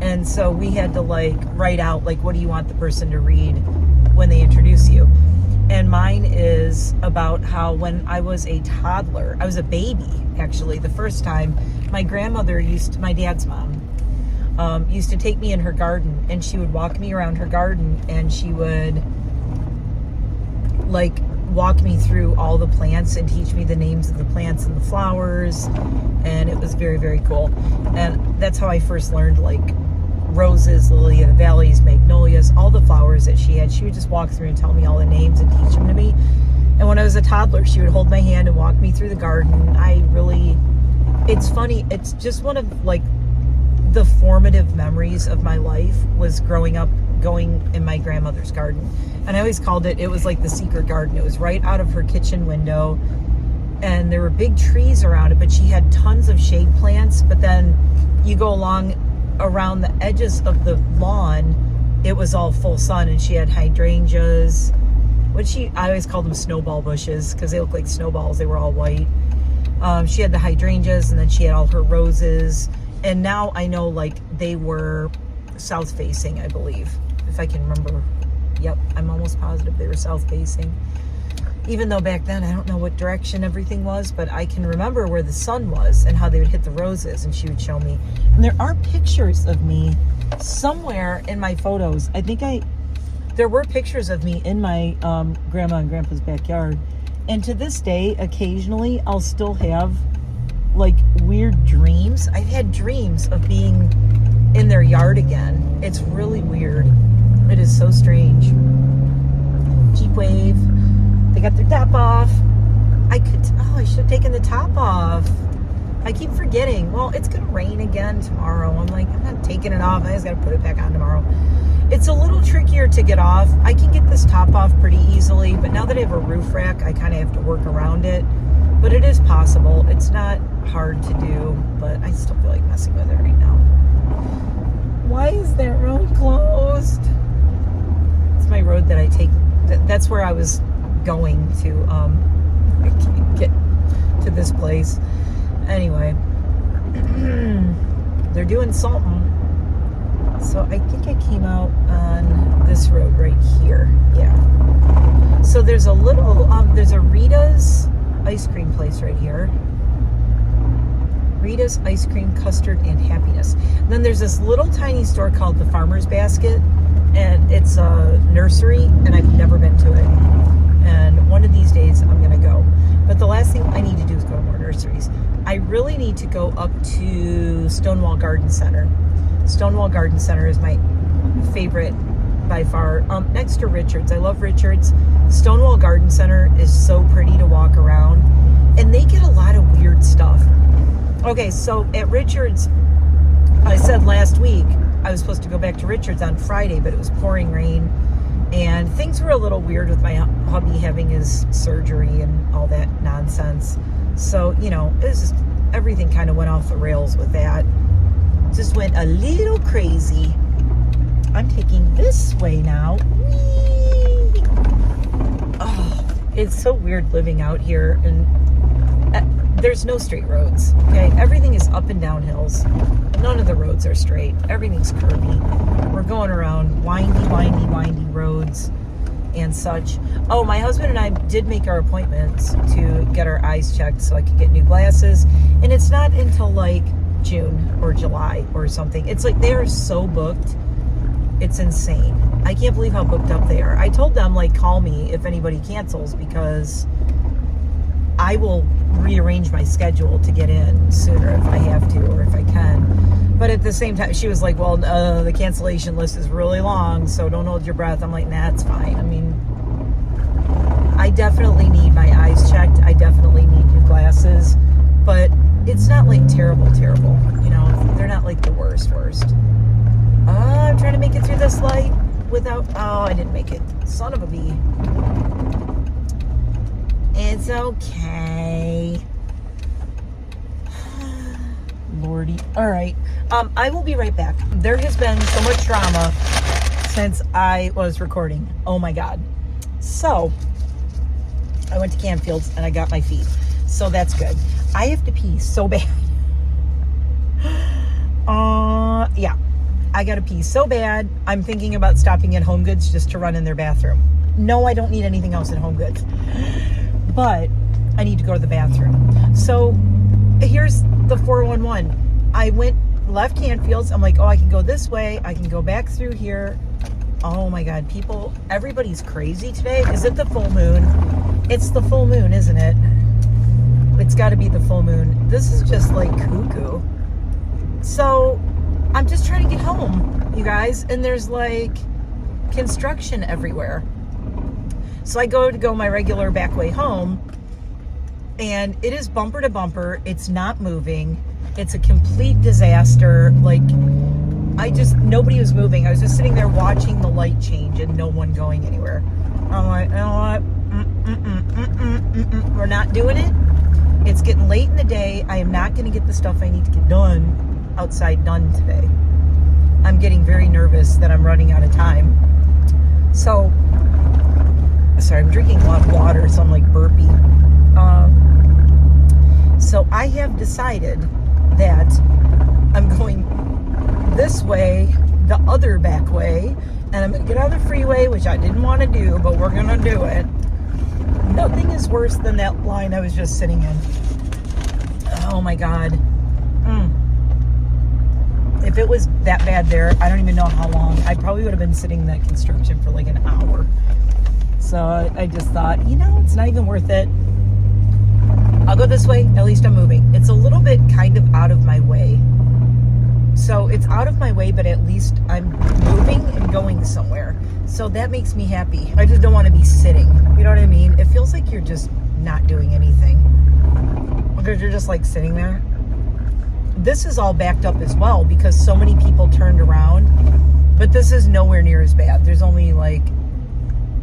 And so we had to write out what do you want the person to read when they introduce you. And mine is about how when I was a toddler, I was a baby actually, the first time, my grandmother my dad's mom, used to take me in her garden, and she would walk me around her garden, and she would walk me through all the plants and teach me the names of the plants and the flowers, and it was very, very cool. And that's how I first learned roses, lily of the valleys, magnolias, all the flowers that she had. She would just walk through and tell me all the names and teach them to me. And when I was a toddler, she would hold my hand and walk me through the garden. It's funny, it's just one of the formative memories of my life was growing up going in my grandmother's garden. And I always called it was like the secret garden. It was right out of her kitchen window, and there were big trees around it, but she had tons of shade plants. But then you go around the edges of the lawn, it was all full sun, and she had hydrangeas, I always called them snowball bushes because they look like snowballs. They were all white. She had the hydrangeas, and then she had all her roses. And now I know they were south facing, I believe, if I can remember. Yep, I'm almost positive they were south facing. Even though back then I don't know what direction everything was, but I can remember where the sun was and how they would hit the roses, and she would show me. And there are pictures of me somewhere in my photos. I think there were pictures of me in my grandma and grandpa's backyard. And to this day, occasionally I'll still have weird dreams. I've had dreams of being in their yard again. It's really weird. It is so strange. Jeep Wave. They got their top off. I should have taken the top off. I keep forgetting. Well, it's going to rain again tomorrow. I'm not taking it off. I just got to put it back on tomorrow. It's a little trickier to get off. I can get this top off pretty easily, but now that I have a roof rack, I kind of have to work around it. But it is possible. It's not hard to do, but I still feel like messing with it right now. Why is that road closed? It's my road that I take. That's where I was going to get to this place. Anyway, they're doing something. So I think I came out on this road right here. Yeah. So there's a little, there's a Rita's ice cream place right here. Rita's Ice Cream, Custard, and Happiness. And then there's this little tiny store called the Farmer's Basket, and it's a nursery, and I've never been to it. And one of these days I'm gonna go. But the last thing I need to do is go to more nurseries. I really need to go up to Stonewall Garden Center. Stonewall Garden Center is my favorite by far. Next to Richards. I love Richards. Stonewall Garden Center is so pretty to walk around. And they get a lot of weird stuff. Okay, so at Richards, I said last week, I was supposed to go back to Richards on Friday, but it was pouring rain. And things were a little weird with my hubby having his surgery and all that nonsense. So, you know, it was just, everything kind of went off the rails with that. Just went a little crazy. I'm taking this way now. Whee! Oh, it's so weird living out here, and there's no straight roads. Okay, everything is up and down hills. None of the roads are straight. Everything's curvy. We're going around windy roads and such. Oh, my husband and I did make our appointments to get our eyes checked so I could get new glasses, and it's not until like June or July or something. It's like they are so booked. It's insane. I can't believe how booked up they are. I told them, like, call me if anybody cancels, because I will rearrange my schedule to get in sooner if I have to or if I can. But at the same time, she was like, well, the cancellation list is really long, so don't hold your breath. I'm like, nah, it's fine. I mean, I definitely need my eyes checked. I definitely need new glasses, but it's not like terrible, you know, they're not like the worst. I'm trying to make it through this light without, oh, I didn't make it. Son of a bee. It's okay. Lordy. All right. I will be right back. There has been so much drama since I was recording. Oh my God. So I went to Canfield's and I got my feet. So that's good. I have to pee so bad. Yeah. I gotta pee so bad. I'm thinking about stopping at Home Goods just to run in their bathroom. No, I don't need anything else at Home Goods. But I need to go to the bathroom. So here's the 411. I left Canfield's. I'm like, oh, I can go this way. I can go back through here. Oh my God, people, everybody's crazy today. Is it the full moon? It's the full moon, isn't it? It's got to be the full moon. This is just like cuckoo. So I'm just trying to get home, you guys, and there's like construction everywhere. So I go my regular back way home, and it is bumper to bumper. It's not moving. It's a complete disaster. Like, nobody was moving. I was just sitting there watching the light change and no one going anywhere. I'm like, you know what? We're not doing it. It's getting late in the day. I am not going to get the stuff I need to get done outside done today. I'm getting very nervous that I'm running out of time. So, sorry, I'm drinking a lot of water, so I'm like burpy. So I have decided that I'm going this way, the other back way, and I'm going to get on the freeway, which I didn't want to do, but we're going to do it. Nothing is worse than that line I was just sitting in. Oh my God. If it was that bad there, I don't even know how long. I probably would have been sitting in that construction for like an hour. So I just thought, you know, it's not even worth it. I'll go this way. At least I'm moving. It's a little bit kind of out of my way. So it's out of my way, but at least I'm moving and going somewhere. So that makes me happy. I just don't want to be sitting. You know what I mean? It feels like you're just not doing anything. Because you're just like sitting there. This is all backed up as well because so many people turned around But this is nowhere near as bad. There's only like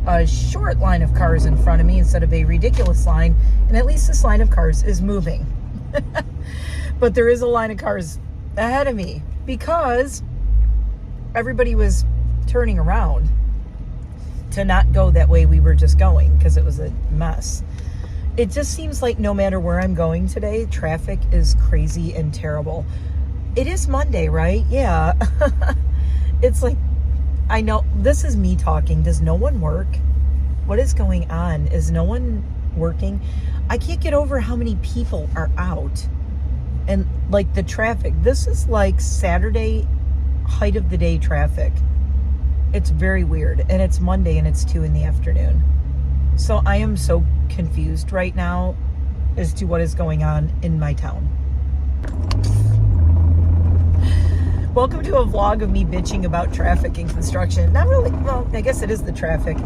a short line of cars in front of me instead of a ridiculous line. And at least this line of cars is moving. But there is a line of cars ahead of me because everybody was turning around to not go that way we were just going because it was a mess. It just seems like no matter where I'm going today, traffic is crazy and terrible. It is Monday, right? Yeah. It's like, I know this is me talking. Does no one work? What is going on? Is no one working? I can't get over how many people are out. And like the traffic, this is like Saturday height of the day traffic. It's very weird. And it's Monday and it's 2 p.m. So I am so confused right now as to what is going on in my town. Welcome to a vlog of me bitching about traffic and construction. Not really, well, I guess it is the traffic.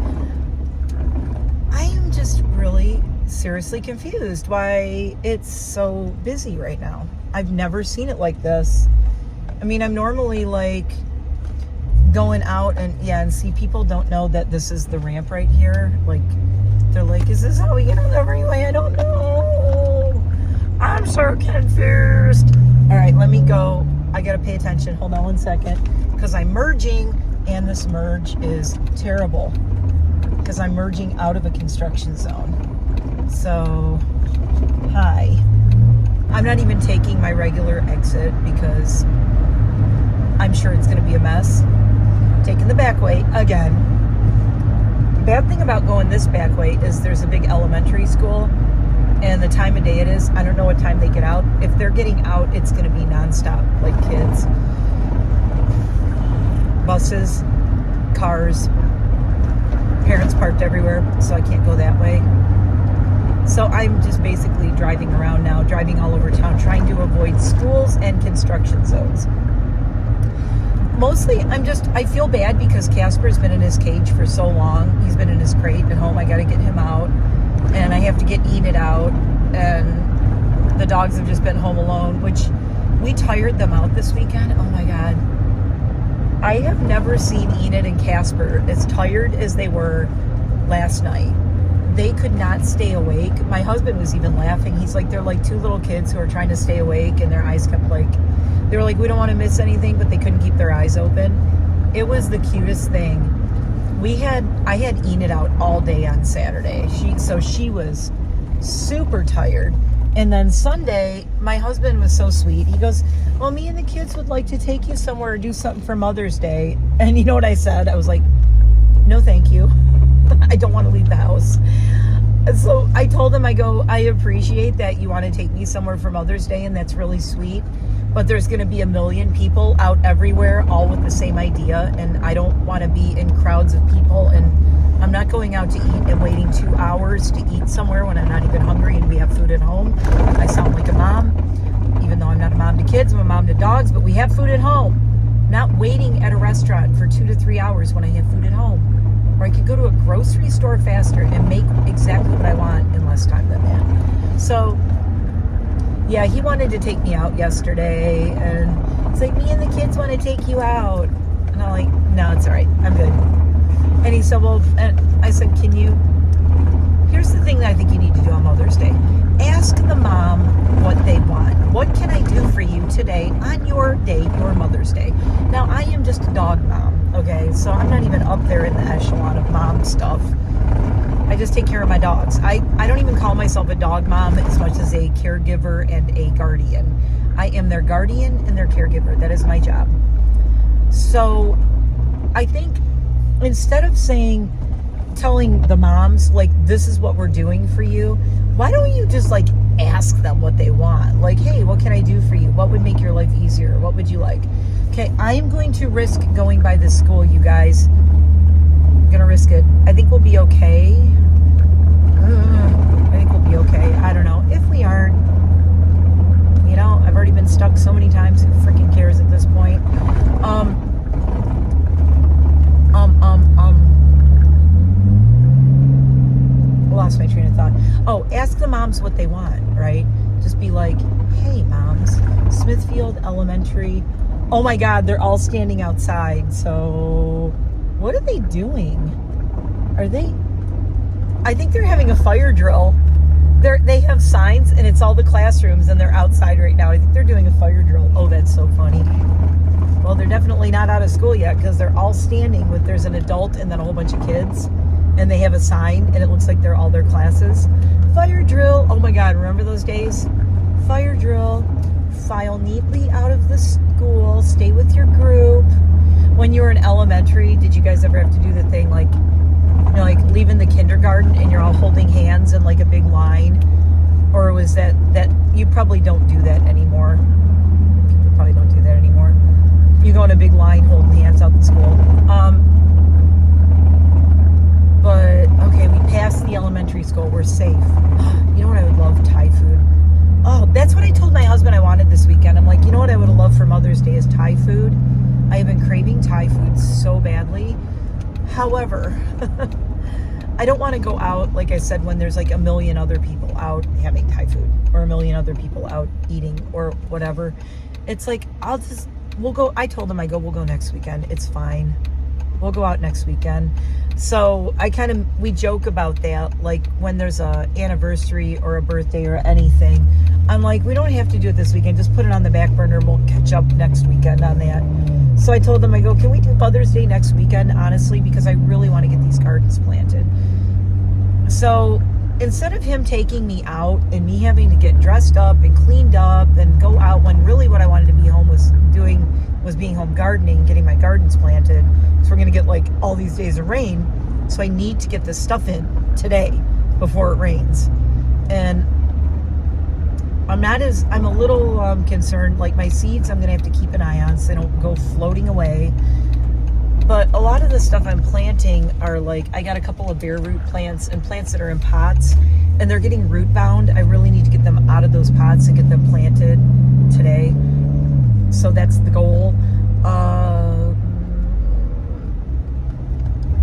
I am just really seriously confused why it's so busy right now. I've never seen it like this. I mean, I'm normally like going out and see people don't know that this is the ramp right here. Like, they're like, is this how we get on the freeway? I don't know. I'm so confused. All right, let me go. I gotta pay attention. Hold on one second, because I'm merging, and this merge is terrible because I'm merging out of a construction zone. So, hi. I'm not even taking my regular exit because I'm sure it's gonna be a mess. Taking the back way again. The bad thing about going this back way is there's a big elementary school. And the time of day it is, I don't know what time they get out. If they're getting out, it's going to be nonstop, like kids. Buses, cars, parents parked everywhere, so I can't go that way. So I'm just basically driving around now, driving all over town, trying to avoid schools and construction zones. Mostly, I feel bad because Casper's been in his cage for so long. He's been in his crate at home. I got to get him out. And I have to get Enid out, and the dogs have just been home alone, which we tired them out this weekend. Oh my God. I have never seen Enid and Casper as tired as they were last night. They could not stay awake. My husband was even laughing. He's like, they're like two little kids who are trying to stay awake, and their eyes kept like, they were like, we don't want to miss anything, but they couldn't keep their eyes open. It was the cutest thing. I had Enid out all day on Saturday. She was super tired. And then Sunday, my husband was so sweet. He goes, well, me and the kids would like to take you somewhere or do something for Mother's Day. And you know what I said? I was like, no, thank you. I don't want to leave the house. So I told him, I go, I appreciate that you want to take me somewhere for Mother's Day, and that's really sweet. But there's going to be a million people out everywhere, all with the same idea, and I don't want to be in crowds of people, and I'm not going out to eat and waiting 2 hours to eat somewhere when I'm not even hungry and we have food at home. I sound like a mom, even though I'm not a mom to kids, I'm a mom to dogs, but we have food at home. Not waiting at a restaurant for 2 to 3 hours when I have food at home. Or I could go to a grocery store faster and make exactly what I want in less time than that. So, yeah, he wanted to take me out yesterday, and it's like, me and the kids want to take you out. And I'm like, no, it's all right. I'm good. And he said, well, and I said, here's the thing that I think you need to do on Mother's Day. Ask the mom what they want. What can I do for you today on your day, your Mother's Day? Now, I am just a dog mom, okay? So I'm not even up there in the echelon of mom stuff. I just take care of my dogs. I don't even call myself a dog mom as much as a caregiver and a guardian. I am their guardian and their caregiver. That is my job. So I think instead of telling the moms, like, this is what we're doing for you, why don't you just, like, ask them what they want? Like, hey, what can I do for you? What would make your life easier? What would you like? Okay, I am going to risk going by this school, you guys. I'm gonna risk it. I think we'll be okay. I think we'll be okay. I don't know. If we aren't, you know, I've already been stuck so many times. Who freaking cares at this point? Lost my train of thought. Oh, ask the moms what they want, right? Just be like, hey, moms, Smithfield Elementary Oh my God, they're all standing outside. So what are they doing? I think they're having a fire drill. They have signs and it's all the classrooms and they're outside right now. I think they're doing a fire drill. Oh, that's so funny. Well, they're definitely not out of school yet because they're all standing with, there's an adult and then a whole bunch of kids. And they have a sign and it looks like they're all their classes. Fire drill. Oh my God, remember those days? Fire drill. File neatly out of the school. Stay with your group. When you were in elementary, did you guys ever have to do the thing like, you know, like leaving the kindergarten and you're all holding hands in like a big line? Or was that you probably don't do that anymore? People probably don't do that anymore. You go in a big line holding hands out the school. But okay, we passed the elementary school. We're safe. You know what I would love? Thai food. Oh, that's what I told my husband I wanted this weekend. I'm like, you know what I would have loved for Mother's Day is Thai food. I have been craving Thai food so badly. However, I don't want to go out, like I said, when there's like a million other people out having Thai food or a million other people out eating or whatever. It's like, we'll go. I told him, we'll go next weekend. It's fine. We'll go out next weekend. So we joke about that. Like when there's a anniversary or a birthday or anything, I'm like, we don't have to do it this weekend. Just put it on the back burner. We'll catch up next weekend on that. So I told them, can we do Mother's Day next weekend, honestly, because I really want to get these gardens planted. So instead of him taking me out and me having to get dressed up and cleaned up and go out when really what I wanted to be home was being home gardening, getting my gardens planted. So we're going to get like all these days of rain. So I need to get this stuff in today before it rains. And I'm a little concerned, like my seeds, I'm going to have to keep an eye on so they don't go floating away. But a lot of the stuff I'm planting are like, I got a couple of bare root plants and plants that are in pots and they're getting root bound. I really need to get them out of those pots and get them planted today. So that's the goal.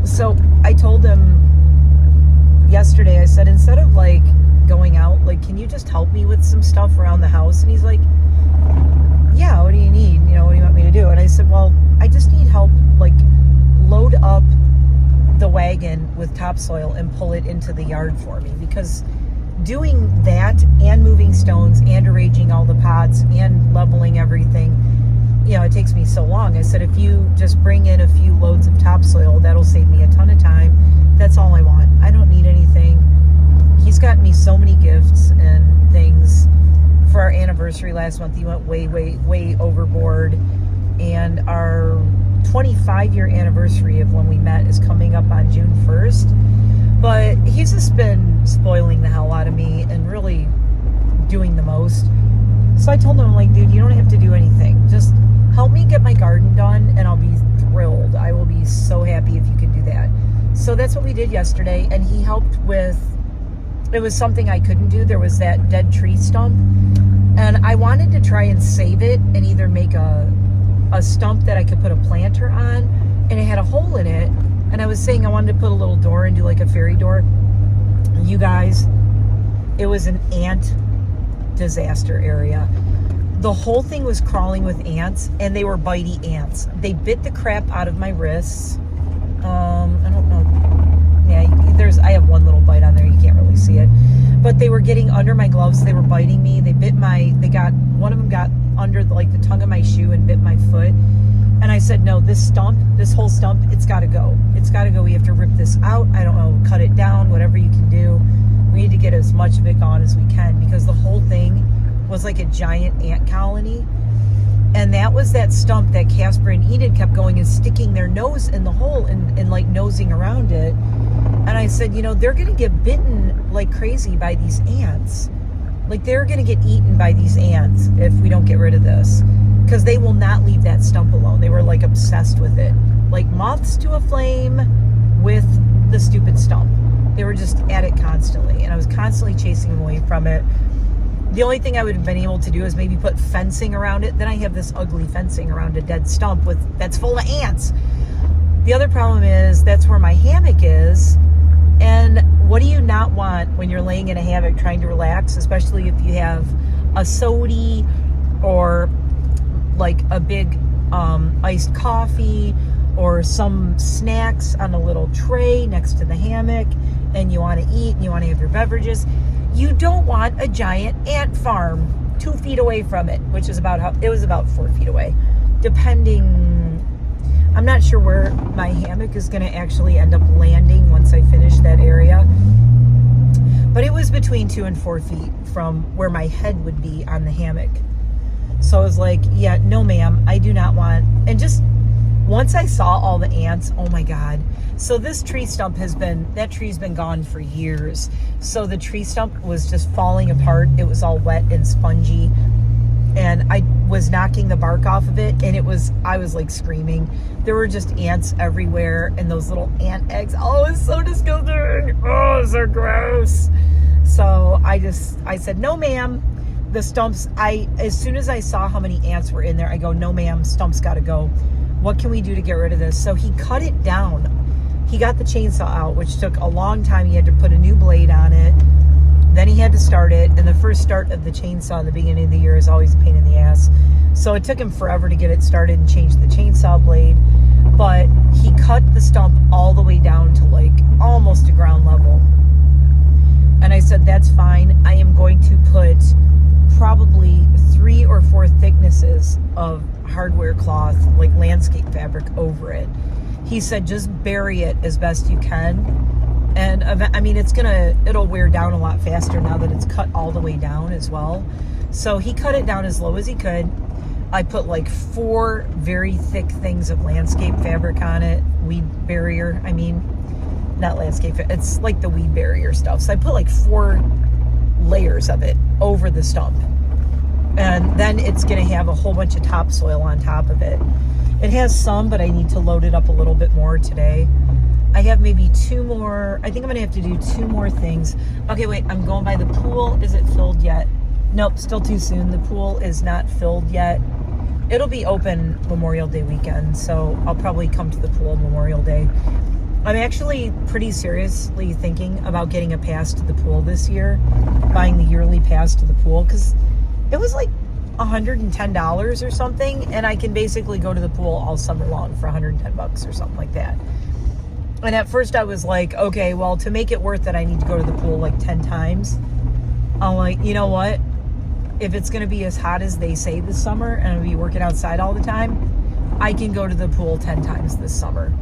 So I told him yesterday, I said, instead of like going out, like, can you just help me with some stuff around the house? And he's like, yeah, what do you need? You know, what do you want me to do? And I said, well, I just need help, like load up the wagon with topsoil and pull it into the yard for me, because doing that and moving stones and arranging all the pots and leveling everything, you know, it takes me so long. I said, if you just bring in a few loads of topsoil, that'll save me a ton of time. That's all I want. I don't need anything. He's gotten me so many gifts and things. For our anniversary last month, he went way, way, way overboard. And our 25-year anniversary of when we met is coming up on June 1st. But he's just been spoiling the hell out of me and really doing the most. So I told him, I'm like, dude, you don't have to do anything. Just help me get my garden done and I'll be thrilled. I will be so happy if you can do that. So that's what we did yesterday. And he helped with, it was something I couldn't do. There was that dead tree stump. And I wanted to try and save it and either make a stump that I could put a planter on. And it had a hole in it. And I was saying I wanted to put a little door and do like a fairy door. You guys, it was an ant disaster area. The whole thing was crawling with ants, and they were bitey ants. They bit the crap out of my wrists. I don't know. Yeah, I have one little bite on there. You can't really see it. But they were getting under my gloves. They were biting me. One of them got under the tongue of my shoe and bit my foot. And I said, no, this whole stump, it's got to go. It's got to go. We have to rip this out. I don't know, cut it down, whatever you can do. We need to get as much of it gone as we can, because the whole thing was like a giant ant colony. And that was that stump that Casper and Enid kept going and sticking their nose in the hole and like nosing around it. And I said, you know, they're going to get bitten like crazy by these ants. Like, they're going to get eaten by these ants if we don't get rid of this. Because they will not leave that stump alone. They were like obsessed with it. Like moths to a flame with the stupid stump. They were just at it constantly. And I was constantly chasing them away from it. The only thing I would have been able to do is maybe put fencing around it. Then I have this ugly fencing around a dead stump that's full of ants. The other problem is that's where my hammock is. And what do you not want when you're laying in a hammock trying to relax, especially if you have a sody or like a big iced coffee or some snacks on a little tray next to the hammock, and you want to eat and you want to have your beverages, you don't want a giant ant farm 2 feet away from it, which is about how it was, about 4 feet away, depending. I'm not sure where my hammock is going to actually end up landing once I finish that area, but it was between 2 and 4 feet from where my head would be on the hammock. So I was like, yeah, no ma'am, I do not want. And just once I saw all the ants, oh my God. So this tree stump that tree's been gone for years. So the tree stump was just falling apart. It was all wet and spongy. And I was knocking the bark off of it, and I was like screaming. There were just ants everywhere, and those little ant eggs. Oh, it's so disgusting. Oh, it's so gross. So I said, no ma'am. The stumps, as soon as I saw how many ants were in there, I go, no ma'am, stumps gotta go. What can we do to get rid of this? So he cut it down. He got the chainsaw out, which took a long time. He had to put a new blade on it. Then he had to start it. And the first start of the chainsaw in the beginning of the year is always a pain in the ass. So it took him forever to get it started and change the chainsaw blade. But he cut the stump all the way down to like almost to ground level. And I said, that's fine. I am going to put probably 3 or 4 thicknesses of hardware cloth, like landscape fabric, over it. He said, just bury it as best you can. And I mean, it'll wear down a lot faster now that it's cut all the way down as well. So he cut it down as low as he could. I put like 4 very thick things of landscape fabric on it. Weed barrier, not landscape, it's like the weed barrier stuff. So I put like 4 layers of it over the stump, and then it's going to have a whole bunch of topsoil on top of it. It has some, but I need to load it up a little bit more today. I have maybe 2 more. I think I'm going to have to do 2 more things. Okay, wait, I'm going by the pool. Is it filled yet? Nope, still too soon. The pool is not filled yet. It'll be open Memorial Day weekend, so I'll probably come to the pool Memorial Day. I'm actually pretty seriously thinking about getting a pass to the pool this year, buying the yearly pass to the pool, because it was like $110 or something, and I can basically go to the pool all summer long for $110 or something like that. And at first I was like, okay, well, to make it worth it, I need to go to the pool like 10 times. I'm like, you know what? If it's going to be as hot as they say this summer, and I'm going to be working outside all the time, I can go to the pool 10 times this summer.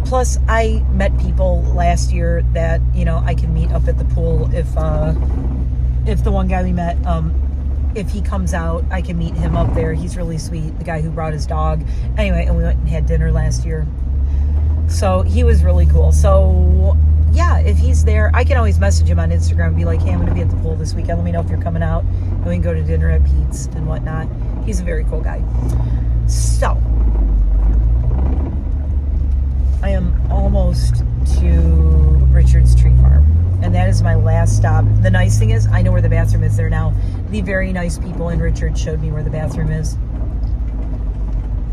Plus, I met people last year that, I can meet up at the pool if the one guy we met, if he comes out, I can meet him up there. He's really sweet, the guy who brought his dog. Anyway, and we went and had dinner last year. So he was really cool. So, yeah, if he's there, I can always message him on Instagram and be like, hey, I'm going to be at the pool this weekend. Let me know if you're coming out, and we can go to dinner at Pete's and whatnot. He's a very cool guy. So I am almost to Richard's Tree Farm, and that is my last stop. The nice thing is, I know where the bathroom is there now. The very nice people in Richard showed me where the bathroom is.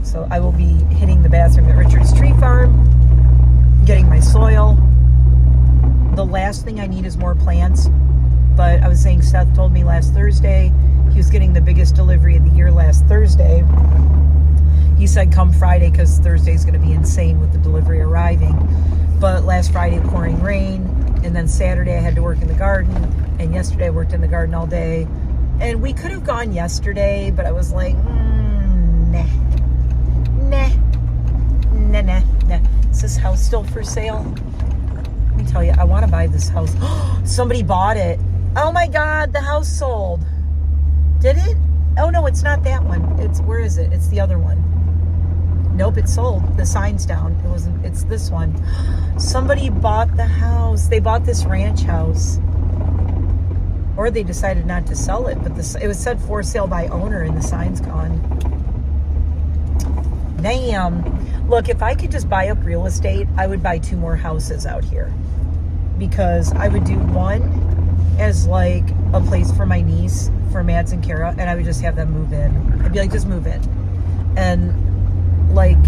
So I will be hitting the bathroom at Richard's Tree Farm, getting my soil. The last thing I need is more plants, but I was saying Seth told me last Thursday he was getting the biggest delivery of the year last Thursday. He said come Friday, because Thursday's going to be insane with the delivery arriving. But last Friday, pouring rain, and then Saturday I had to work in the garden, and yesterday I worked in the garden all day. And we could have gone yesterday, but I was like, nah. Is this house still for sale? Let me tell you, I want to buy this house. Somebody bought it. Oh my God, the house sold. Did it? Oh no, it's not that one. Where is it? It's the other one. Nope, it sold. The sign's down. It's this one. Somebody bought the house. They bought this ranch house. Or they decided not to sell it, but it was said for sale by owner, and the sign's gone. Damn. Look, if I could just buy up real estate, I would buy 2 more houses out here. Because I would do one as like a place for my niece, for Mads and Kara, and I would just have them move in. I'd be like, just move in. And like,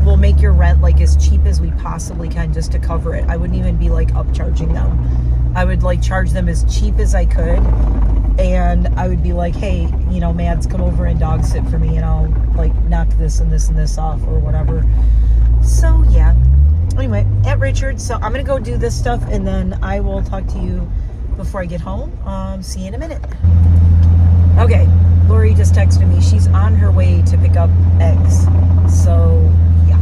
we'll make your rent like as cheap as we possibly can just to cover it. I wouldn't even be like upcharging them. I would like charge them as cheap as I could and I would be like, hey, you know, Mads, come over and dog sit for me, and I'll like knock this and this and this off or whatever. So yeah, anyway, at Richard. So I'm gonna go do this stuff, and then I will talk to you before I get home. See you in a minute. Okay, Lori just texted me. She's on her way to pick up eggs. So yeah,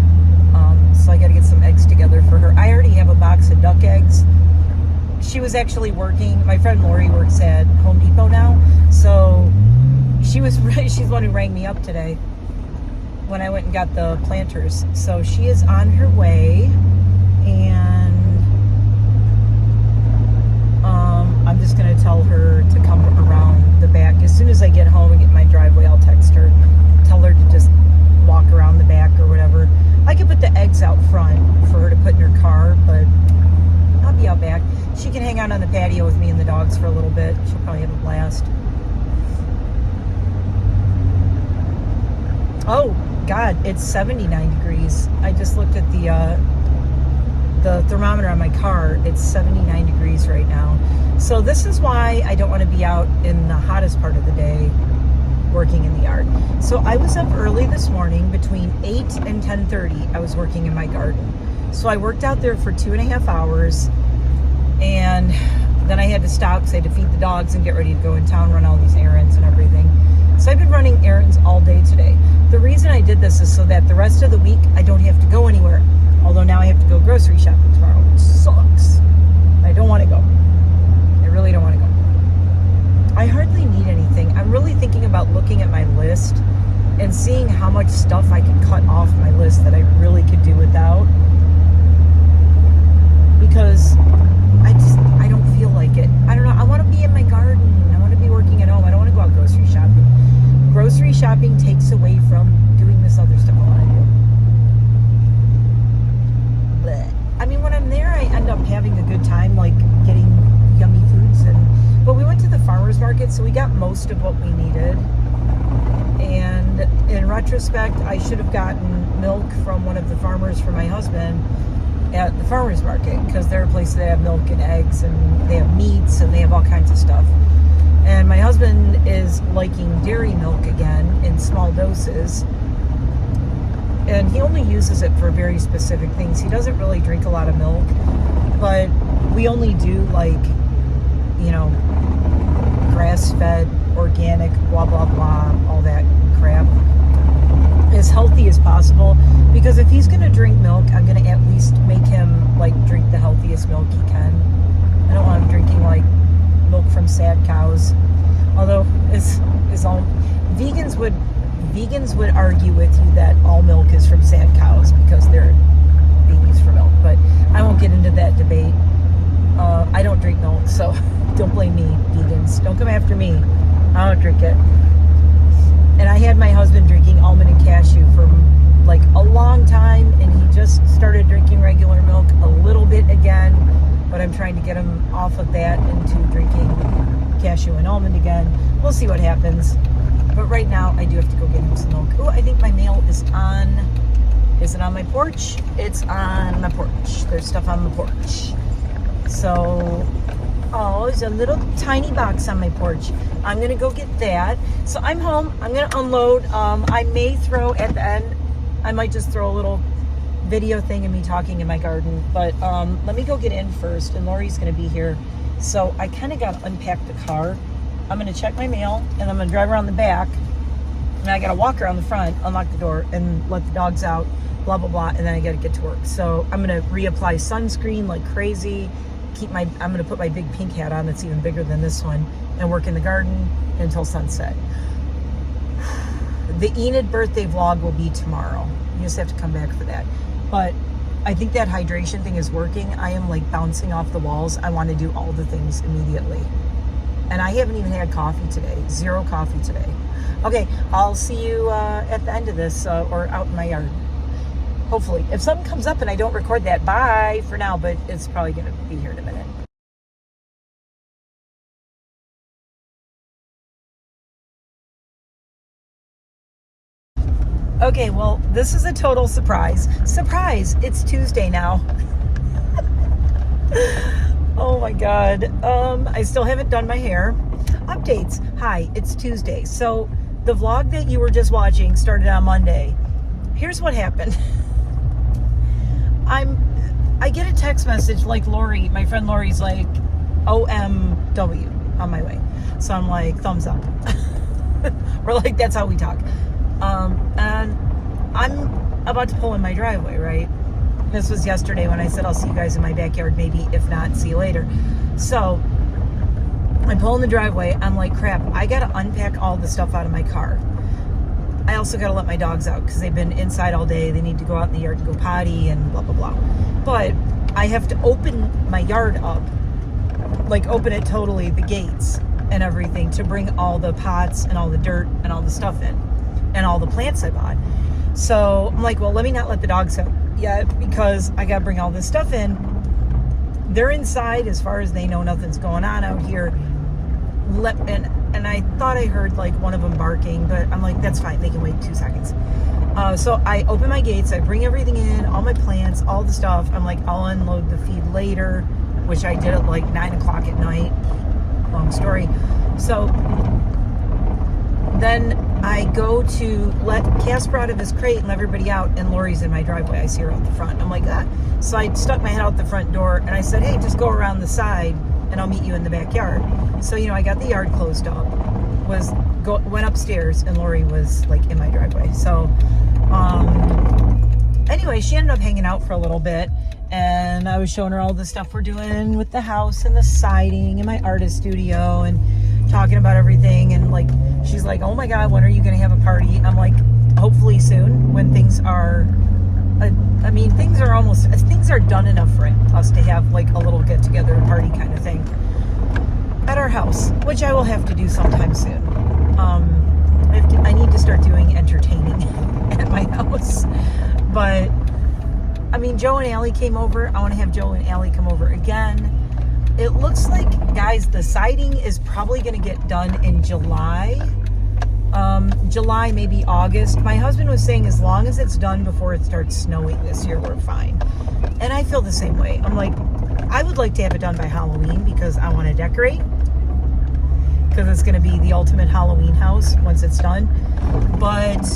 so I got to get some eggs together for her. I already have a box of duck eggs. She was actually working. My friend Lori works at Home Depot now, so she's the one who rang me up today when I went and got the planters. So she is on her way, and I'm just going to tell her to come around the back. As soon as I get home and get my driveway, I'll text her, tell her to just walk around the back or whatever. I could put the eggs out front for her to put in her car, but I'll be out back. She can hang out on the patio with me and the dogs for a little bit. She'll probably have a blast. Oh, God, it's 79 degrees. I just looked at the thermometer on my car. It's 79 degrees right now. So this is why I don't want to be out in the hottest part of the day working in the yard. So I was up early this morning between 8 and 10:30. I was working in my garden. So I worked out there for 2.5 hours, and then I had to stop because I had to feed the dogs and get ready to go in town, run all these errands and everything. So I've been running errands all day today. The reason I did this is so that the rest of the week I don't have to go anywhere. Although now I have to go grocery shopping tomorrow, which sucks. I don't want to go. I really don't want to go. I hardly need anything. I'm really thinking about looking at my list and seeing how much stuff I can cut off my list that I really could do without. Because I don't feel like it. I don't know. I want to be in my garden. I want to be working at home. I don't want to go out grocery shopping. Grocery shopping takes away from doing this other stuff I want to do. Blech. I mean, when I'm there, I end up having a good time, like getting yummy foods. But we went to the farmer's market, so we got most of what we needed. And in retrospect, I should have gotten milk from one of the farmers for my husband at the farmer's market, because they're a place that have milk and eggs, and they have meats, and they have all kinds of stuff. And my husband is liking dairy milk again in small doses, and he only uses it for very specific things. He doesn't really drink a lot of milk, but we only do, like, you know, grass-fed, organic, blah, blah, blah, all that crap, as healthy as possible. Because if he's going to drink milk, I'm going to at least make him, like, drink the healthiest milk he can. I don't want him drinking, like, milk from sad cows. Although it's all vegans would argue with you that all milk is from sad cows because they're babies for milk. But I won't get into that debate. I don't drink milk, so don't blame me, vegans. Don't come after me. I don't drink it. And I had my husband drinking almond and cashew for like a long time, and he just started drinking regular milk a little bit again, but I'm trying to get him off of that into drinking cashew and almond again. We'll see what happens. But right now, I do have to go get him some milk. Oh, I think my mail is on. Is it on my porch? It's on my porch. There's stuff on the porch. So, oh, there's a little tiny box on my porch. I'm going to go get that. So I'm home. I'm going to unload. I may throw at the end, I might just throw a little video thing of me talking in my garden. But let me go get in first, and Lori's going to be here. So I kind of got to unpack the car. I'm going to check my mail, and I'm going to drive around the back. And I got to walk around the front, unlock the door, and let the dogs out, blah, blah, blah. And then I got to get to work. So I'm going to reapply sunscreen like crazy. I'm going to put my big pink hat on that's even bigger than this one, and work in the garden until sunset. The Enid birthday vlog will be tomorrow. You just have to come back for that. But I think that hydration thing is working. I am like bouncing off the walls. I want to do all the things immediately. And I haven't even had coffee today. 0 coffee today. Okay, I'll see you at the end of this or out in my yard. Hopefully. If something comes up and I don't record that, bye for now, but it's probably going to be here in a minute. Okay, well, this is a total surprise. Surprise! It's Tuesday now. Oh my God. I still haven't done my hair. Updates. Hi, it's Tuesday. So the vlog that you were just watching started on Monday. Here's what happened. I get a text message like Lori, my friend Lori's like, OMW on my way. So I'm like, thumbs up. We're like, that's how we talk. And I'm about to pull in my driveway, right? This was yesterday when I said I'll see you guys in my backyard, maybe, if not, see you later. So I pull in the driveway. I'm like, crap, I got to unpack all the stuff out of my car. I also got to let my dogs out because they've been inside all day. They need to go out in the yard and go potty and blah, blah, blah. But I have to open my yard up, like open it totally, the gates and everything, to bring all the pots and all the dirt and all the stuff in and all the plants I bought. So I'm like, well, let me not let the dogs out yet because I got to bring all this stuff in. They're inside as far as they know. Nothing's going on out here. And I thought I heard like one of them barking, but I'm like, that's fine. They can wait 2 seconds. So I open my gates. I bring everything in, all my plants, all the stuff. I'm like, I'll unload the feed later, which I did at like 9 o'clock at night. Long story. So then I go to let Casper out of his crate and let everybody out, and Lori's in my driveway. I see her out the front. I'm like, ah. So I stuck my head out the front door and I said, hey, just go around the side and I'll meet you in the backyard. So, I got the yard closed up, went upstairs, and Lori was like in my driveway. So anyway, she ended up hanging out for a little bit, and I was showing her all the stuff we're doing with the house and the siding and my artist studio and talking about everything. And like, she's like, oh my God, when are you going to have a party? I'm like, hopefully soon, when things are, things are done enough for us to have like a little get together party kind of thing at our house, which I will have to do sometime soon. I need to start doing entertaining at my house. But Joe and Allie came over. I want to have Joe and Allie come over again. It looks like, guys, the siding is probably going to get done in July. July, maybe August. My husband was saying as long as it's done before it starts snowing this year, we're fine. And I feel the same way. I'm like, I would like to have it done by Halloween because I want to decorate. Because it's going to be the ultimate Halloween house once it's done. But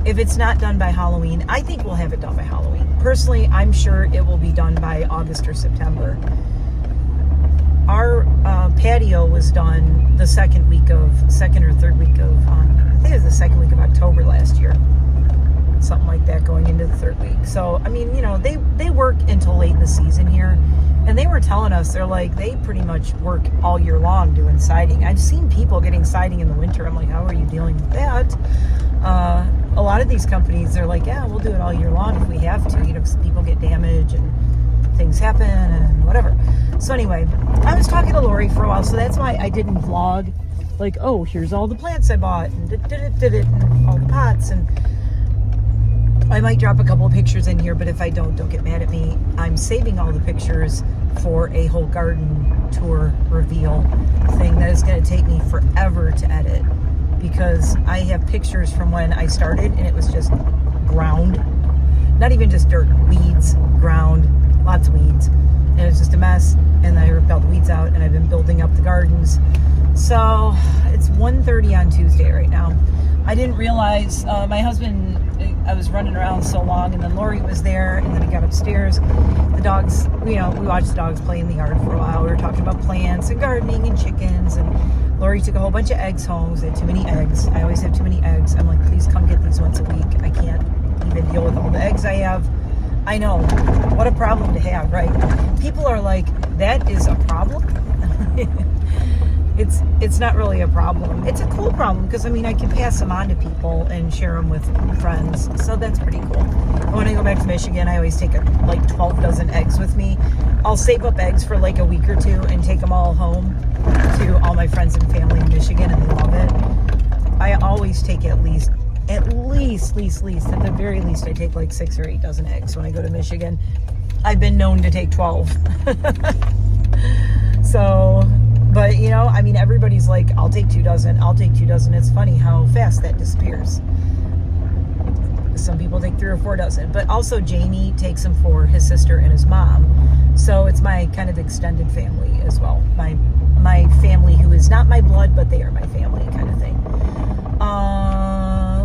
if it's not done by Halloween, I think we'll have it done by Halloween. Personally, I'm sure it will be done by August or September. Our patio was done the second or third week of, I think it was the second week of October last year. Something like that, going into the third week. So, they work until late in the season here. And they were telling us, they're like, they pretty much work all year long doing siding. I've seen people getting siding in the winter. I'm like, how are you dealing with that? A lot of these companies, they're like, yeah, we'll do it all year long if we have to. Because people get damaged and things happen and whatever. So anyway, I was talking to Lori for a while, so that's why I didn't vlog. Like, oh, here's all the plants I bought, and and all the pots, and I might drop a couple of pictures in here, but if I don't get mad at me. I'm saving all the pictures for a whole garden tour reveal thing that is going to take me forever to edit, because I have pictures from when I started and it was just ground, not even just dirt, weeds, ground, lots of weeds, and it was just a mess. And I ripped all the weeds out, and I've been building up the gardens. So it's 1:30 on Tuesday right now. I didn't realize, my husband, I was running around so long, and then Lori was there, and then I got upstairs. The dogs, we watched the dogs play in the yard for a while. We were talking about plants and gardening and chickens, and Lori took a whole bunch of eggs home. They had too many eggs. I always have too many eggs. I'm like, please come get these once a week. I can't even deal with all the eggs I have. I know, what a problem to have, right? People are like, that is a problem? It's not really a problem. It's a cool problem because, I can pass them on to people and share them with friends. So that's pretty cool. And when I go back to Michigan, I always take 12 dozen eggs with me. I'll save up eggs for like a week or two and take them all home to all my friends and family in Michigan, and they love it. I always take at the very least, I take like 6 or 8 dozen eggs when I go to Michigan. I've been known to take 12. So, but everybody's like, I'll take 2 dozen. It's funny how fast that disappears. Some people take 3 or 4 dozen. But also Jamie takes them for his sister and his mom. So it's my kind of extended family as well. My family who is not my blood, but they are my family kind of thing.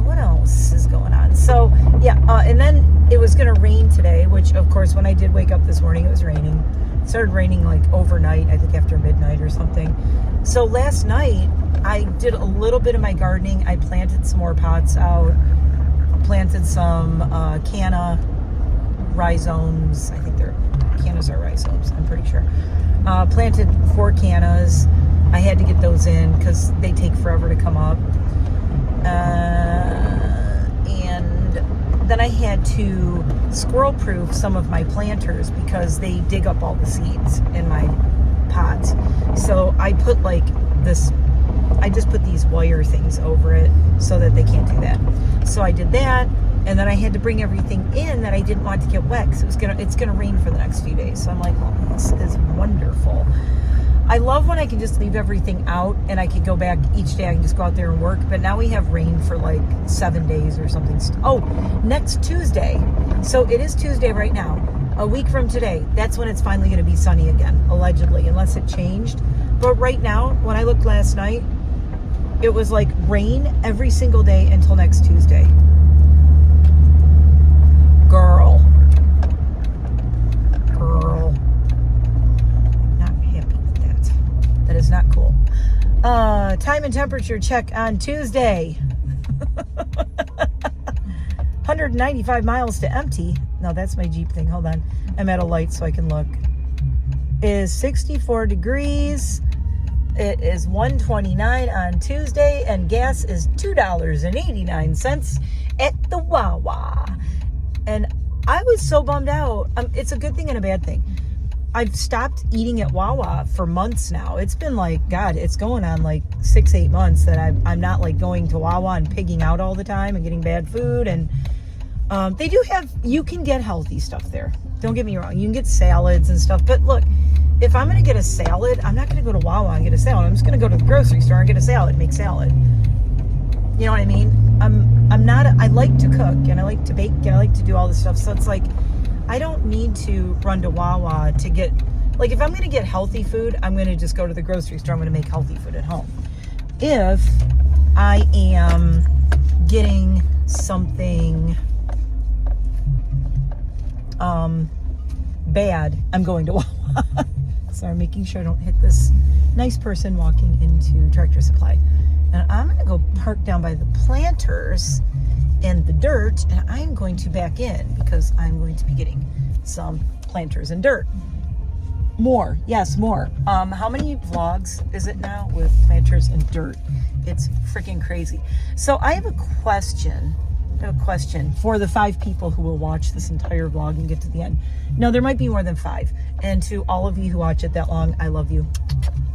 What else is going on? So, yeah, and then it was going to rain today, which, of course, when I did wake up this morning, it was raining. It started raining, like, overnight, I think after midnight or something. So last night, I did a little bit of my gardening. I planted some more pots out. Planted some canna rhizomes. I think cannas are rhizomes, I'm pretty sure. Planted 4 cannas. I had to get those in because they take forever to come up. And then I had to squirrel proof some of my planters because they dig up all the seeds in my pots. So I put like this, I just put these wire things over it so that they can't do that. So I did that, and then I had to bring everything in that I didn't want to get wet because it's gonna rain for the next few days. So I'm like, well, this is wonderful. I love when I can just leave everything out and I can go back each day. I can just go out there and work. But now we have rain for like 7 days or something. Oh, next Tuesday. So it is Tuesday right now. A week from today, that's when it's finally going to be sunny again, allegedly, unless it changed. But right now, when I looked last night, it was like rain every single day until next Tuesday. Girl. Not happy with that. That is not cool. Time and temperature check on Tuesday. 195 miles to empty. No, that's my Jeep thing. Hold on. I'm at a light so I can look. Is 64 degrees. It is 129 on Tuesday, and gas is $2.89 at the Wawa. And I was so bummed out. It's a good thing and a bad thing. I've stopped eating at Wawa for months now. It's been like, God, it's going on like 6-8 months that I'm not like going to Wawa and pigging out all the time and getting bad food. And they do have, you can get healthy stuff there. Don't get me wrong. You can get salads and stuff. But look, if I'm going to get a salad, I'm not going to go to Wawa and get a salad. I'm just going to go to the grocery store and get a salad and make salad. You know what I mean? I like to cook and I like to bake and I like to do all this stuff. So it's like, I don't need to run to Wawa to get, like if I'm going to get healthy food, I'm going to just go to the grocery store. I'm going to make healthy food at home. If I am getting something bad, I'm going to Wawa. So I'm making sure I don't hit this nice person walking into Tractor Supply. And I'm going to go park down by the planters and the dirt, and I'm going to back in because I'm going to be getting some planters and dirt. More. Yes, more. How many vlogs is it now with planters and dirt? It's freaking crazy. So I have a question. For the 5 people who will watch this entire vlog and get to the end. No, there might be more than 5. And to all of you who watch it that long, I love you.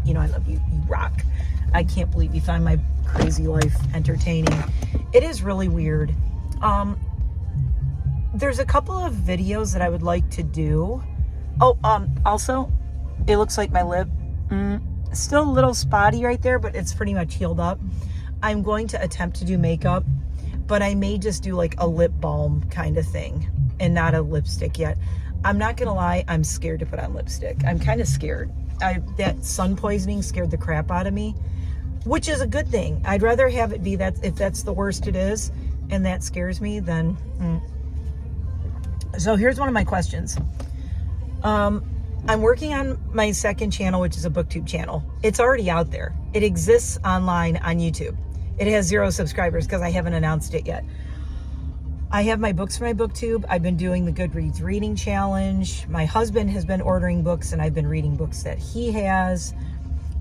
You know I love you. You rock. I can't believe you find my crazy life entertaining. It is really weird. There's a couple of videos that I would like to do. Oh, also, it looks like my lip, still a little spotty right there, but it's pretty much healed up. I'm going to attempt to do makeup, but I may just do like a lip balm kind of thing and not a lipstick yet. I'm not gonna lie, I'm scared to put on lipstick. I'm kind of scared. That sun poisoning scared the crap out of me, which is a good thing. I'd rather have it be that if that's the worst it is and that scares me, then So here's one of my questions. I'm working on my second channel, which is a booktube channel. It's already out there. It exists online on YouTube. It has 0 subscribers because I haven't announced it yet. I have my books for my booktube. I've been doing the Goodreads reading challenge. My husband has been ordering books and I've been reading books that he has.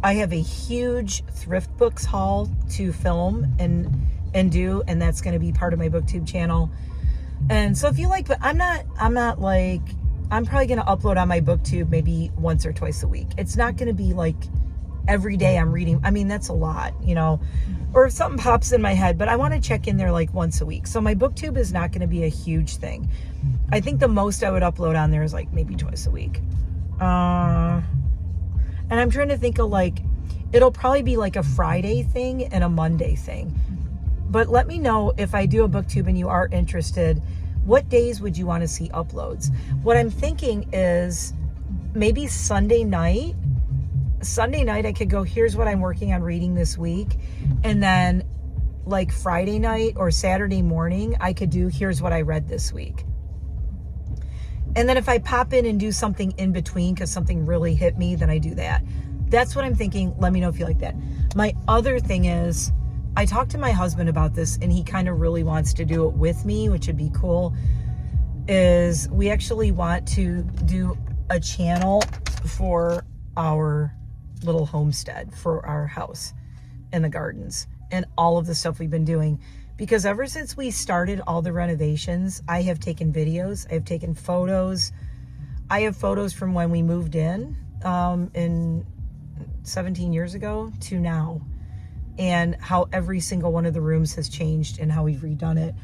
I have a huge thrift books haul to film and do, and that's going to be part of my booktube channel. And so if you like, but I'm not like, I'm probably going to upload on my booktube maybe once or twice a week. It's not going to be like every day I'm reading. I mean, that's a lot, you know, or if something pops in my head, but I want to check in there like once a week. So my booktube is not going to be a huge thing. I think the most I would upload on there is like maybe twice a week. And I'm trying to think of like, it'll probably be like a Friday thing and a Monday thing. But let me know if I do a booktube and you are interested, what days would you want to see uploads? What I'm thinking is maybe Sunday night I could go, here's what I'm working on reading this week. And then like Friday night or Saturday morning, I could do, here's what I read this week. And then if I pop in and do something in between because something really hit me, then I do that. That's what I'm thinking. Let me know if you like that. My other thing is, I talked to my husband about this and he kind of really wants to do it with me, which would be cool, is we actually want to do a channel for our little homestead, for our house and the gardens and all of the stuff we've been doing. Because ever since we started all the renovations, I have taken videos, I have taken photos. I have photos from when we moved in 17 years ago to now, and how every single one of the rooms has changed and how we've redone it.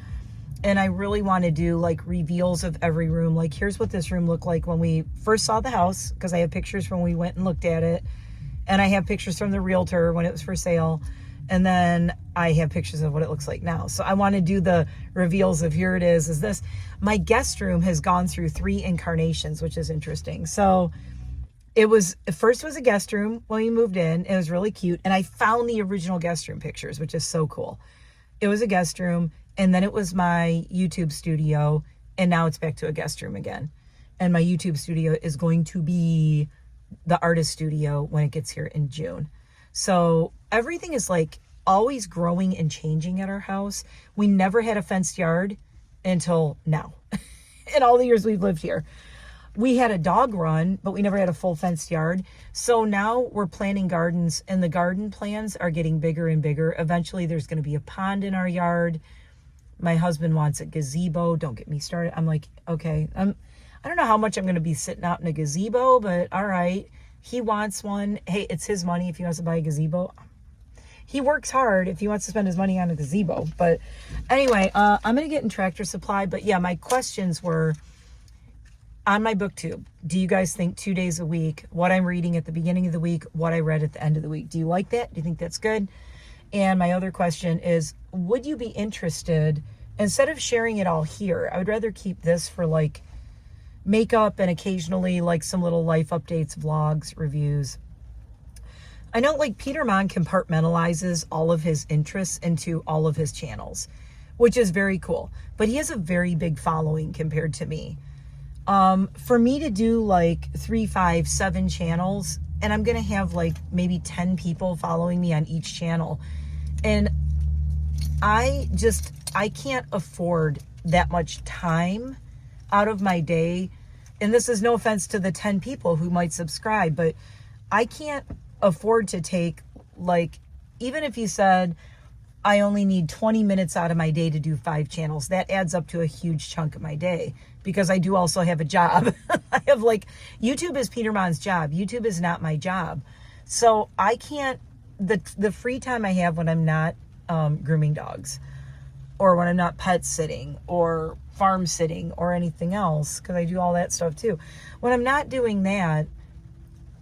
And I really want to do like reveals of every room. Like, here's what this room looked like when we first saw the house, because I have pictures from when we went and looked at it. And I have pictures from the realtor when it was for sale. And then I have pictures of what it looks like now. So I want to do the reveals of, here it is this. My guest room has gone through 3 incarnations, which is interesting. So first was a guest room when we moved in. It was really cute. And I found the original guest room pictures, which is so cool. It was a guest room, and then it was my YouTube studio, and now it's back to a guest room again. And my YouTube studio is going to be the artist studio when it gets here in June. So everything is like always growing and changing at our house. We never had a fenced yard until now. In all the years we've lived here. We had a dog run, but we never had a full fenced yard. So now we're planting gardens, and the garden plans are getting bigger and bigger. Eventually there's going to be a pond in our yard. My husband wants a gazebo. Don't get me started. I'm like, okay, I don't know how much I'm going to be sitting out in a gazebo, but all right. He wants one. Hey, it's his money if he wants to buy a gazebo. He works hard if he wants to spend his money on a gazebo. But anyway, I'm going to get in Tractor Supply. But yeah, my questions were on my booktube. Do you guys think 2 days a week, what I'm reading at the beginning of the week, what I read at the end of the week? Do you like that? Do you think that's good? And my other question is, would you be interested, instead of sharing it all here, I would rather keep this for like makeup and occasionally like some little life updates, vlogs, reviews. I know like Peter Mon compartmentalizes all of his interests into all of his channels, which is very cool. But he has a very big following compared to me. For me to do like 3, 5, 7 channels, and I'm going to have like maybe 10 people following me on each channel. And I can't afford that much time out of my day. And this is no offense to the 10 people who might subscribe, but I can't afford to take, like, even if you said I only need 20 minutes out of my day to do 5 channels, that adds up to a huge chunk of my day, because I do also have a job. I have like, YouTube is Peter Mon's job. YouTube is not my job. So I can't, the free time I have when I'm not grooming dogs, or when I'm not pet sitting or farm sitting or anything else, because I do all that stuff too. When I'm not doing that,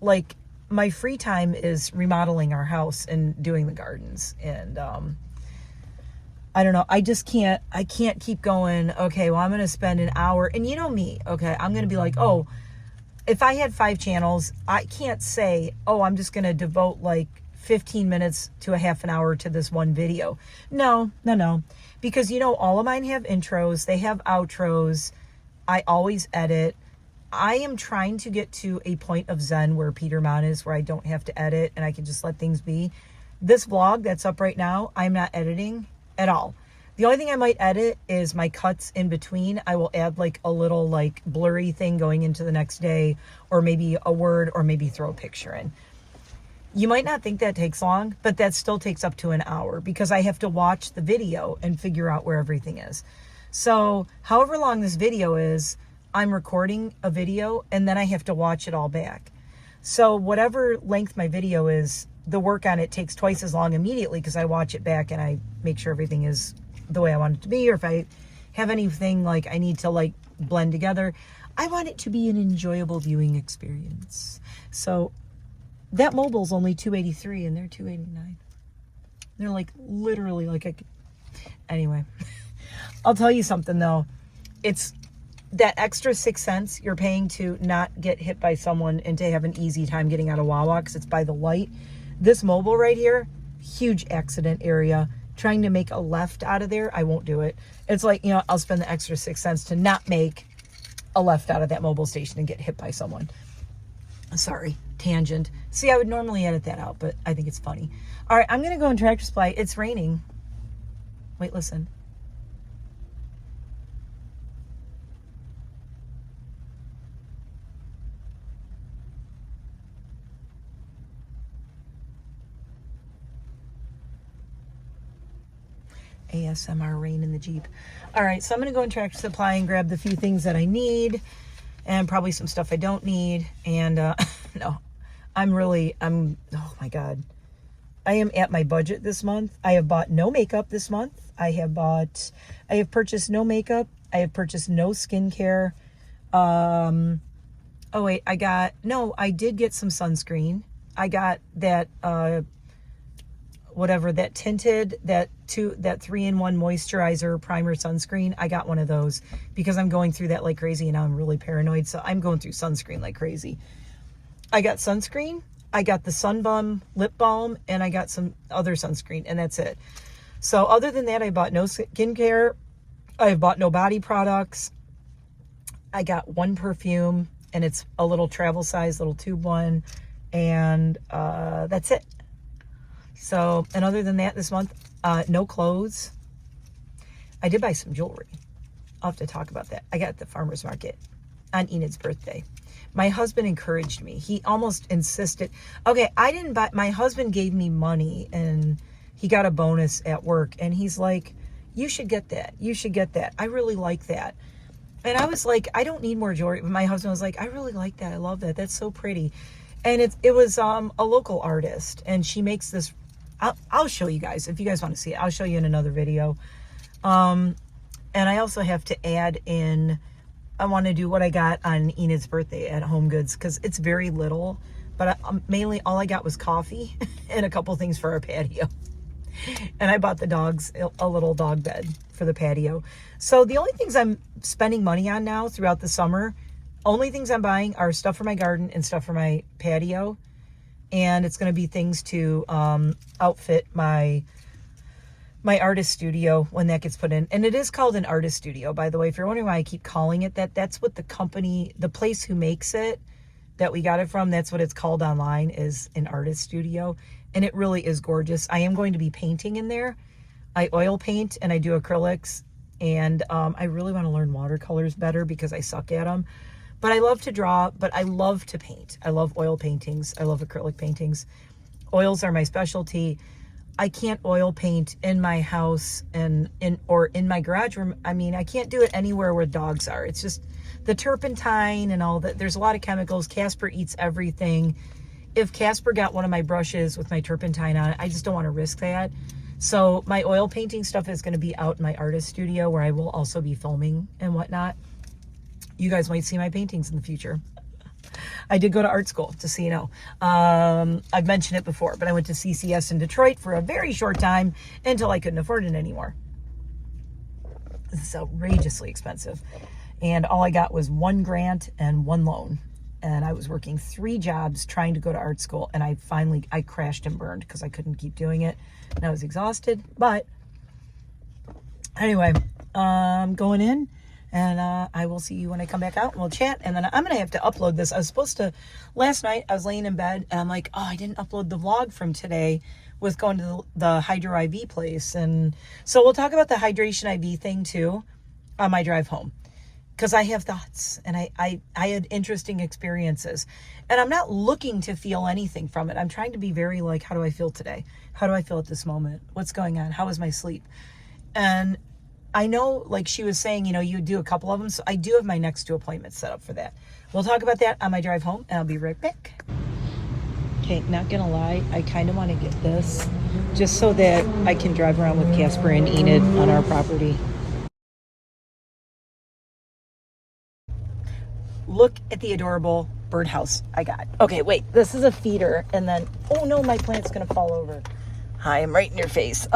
like, my free time is remodeling our house and doing the gardens. And I don't know, I can't keep going, okay, well, I'm going to spend an hour. And you know me, okay, I'm going to be like, oh, if I had 5 channels, I can't say, oh, I'm just going to devote like 15 minutes to a half an hour to this one video. No. Because, you know, all of mine have intros. They have outros. I always edit. I am trying to get to a point of zen where Peter Mon is, where I don't have to edit and I can just let things be. This vlog that's up right now, I'm not editing at all. The only thing I might edit is my cuts in between. I will add like a little like blurry thing going into the next day, or maybe a word, or maybe throw a picture in. You might not think that takes long, but that still takes up to an hour, because I have to watch the video and figure out where everything is. So however long this video is, I'm recording a video and then I have to watch it all back. So whatever length my video is, the work on it takes twice as long immediately, because I watch it back and I make sure everything is the way I want it to be, or if I have anything like I need to like blend together, I want it to be an enjoyable viewing experience. So that mobile's only $283 and they're $289. They're like literally like Anyway, I'll tell you something though. It's that extra 6 cents you're paying to not get hit by someone and to have an easy time getting out of Wawa because it's by the light. This mobile right here, huge accident area. Trying to make a left out of there, I won't do it. It's like, you know, I'll spend the extra 6 cents to not make a left out of that mobile station and get hit by someone. Sorry, tangent. See, I would normally edit that out, but I think it's funny. All right, I'm going to go in Tractor Supply. It's raining. Wait, listen. ASMR rain in the Jeep. All right, so I'm going to go in Tractor Supply and grab the few things that I need and probably some stuff I don't need. And no, oh my God. I am at my budget this month. I have bought no makeup this month. I have purchased no makeup. I have purchased no skincare. Oh wait, I did get some sunscreen. I got that, that tinted, that 3-in-1 moisturizer primer sunscreen. I got one of those because I'm going through that like crazy and now I'm really paranoid. So I'm going through sunscreen like crazy. I got sunscreen, I got the Sun Bum lip balm, and I got some other sunscreen, and that's it. So other than that, I bought no skincare. I have bought no body products. I got one perfume, and it's a little travel size, little tube one, and that's it. So, and other than that, this month, no clothes. I did buy some jewelry. I'll have to talk about that. I got at the farmer's market on Enid's birthday. My husband encouraged me. He almost insisted. Okay, my husband gave me money and he got a bonus at work. And he's like, you should get that. You should get that. I really like that. And I was like, I don't need more jewelry. But my husband was like, I really like that. I love that. That's so pretty. And it was a local artist. And she makes this. I'll show you guys. If you guys want to see it, I'll show you in another video. And I also have to add in, I want to do what I got on Enid's birthday at Home Goods because it's very little, but mainly all I got was coffee and a couple things for our patio. And I bought the dogs a little dog bed for the patio. So the only things I'm spending money on now throughout the summer, only things I'm buying are stuff for my garden and stuff for my patio. And it's going to be things to outfit my artist studio when that gets put in. And it is called an artist studio, by the way. If you're wondering why I keep calling it that, that's what the company, the place who makes it, that we got it from, that's what it's called online, is an artist studio. And it really is gorgeous. I am going to be painting in there. I oil paint and I do acrylics. And I really want to learn watercolors better because I suck at them. But I love to draw, but I love to paint. I love oil paintings. I love acrylic paintings. Oils are my specialty. I can't oil paint in my house or in my garage room. I mean, I can't do it anywhere where dogs are. It's just the turpentine and all that. There's a lot of chemicals. Casper eats everything. If Casper got one of my brushes with my turpentine on it, I just don't want to risk that. So my oil painting stuff is going to be out in my artist studio where I will also be filming and whatnot. You guys might see my paintings in the future. I did go to art school, just so you know. I've mentioned it before, but I went to CCS in Detroit for a very short time until I couldn't afford it anymore. This is outrageously expensive. And all I got was one grant and one loan. And I was working 3 jobs trying to go to art school. And I crashed and burned because I couldn't keep doing it. And I was exhausted. But anyway, going in. And I will see you when I come back out and we'll chat. And then I'm going to have to upload this. I was supposed to, last night I was laying in bed and I'm like, oh, I didn't upload the vlog from today with going to the Hydro IV place. And so we'll talk about the hydration IV thing too on my drive home. Because I have thoughts and I had interesting experiences. And I'm not looking to feel anything from it. I'm trying to be very like, how do I feel today? How do I feel at this moment? What's going on? How is my sleep? And I know, like she was saying, you know, you do a couple of them. So I do have my next 2 appointments set up for that. We'll talk about that on my drive home, and I'll be right back. Okay, not gonna lie, I kind of want to get this just so that I can drive around with Casper and Enid on our property. Look at the adorable birdhouse I got. Okay, wait, this is a feeder, and then, oh no, my plant's gonna fall over. Hi, I'm right in your face.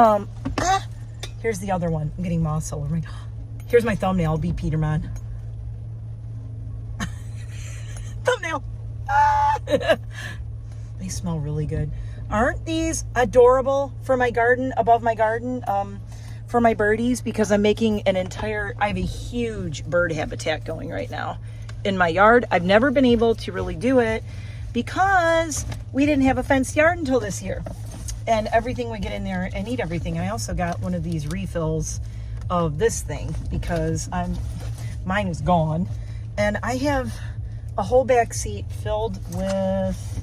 Here's the other one. I'm getting moss all over me. Here's my thumbnail. I'll be Peterman. Thumbnail. They smell really good. Aren't these adorable for my garden, above my garden, for my birdies? Because I'm making I have a huge bird habitat going right now in my yard. I've never been able to really do it because we didn't have a fenced yard until this year. And everything would get in there and eat everything. And I also got one of these refills of this thing because mine is gone. And I have a whole back seat filled with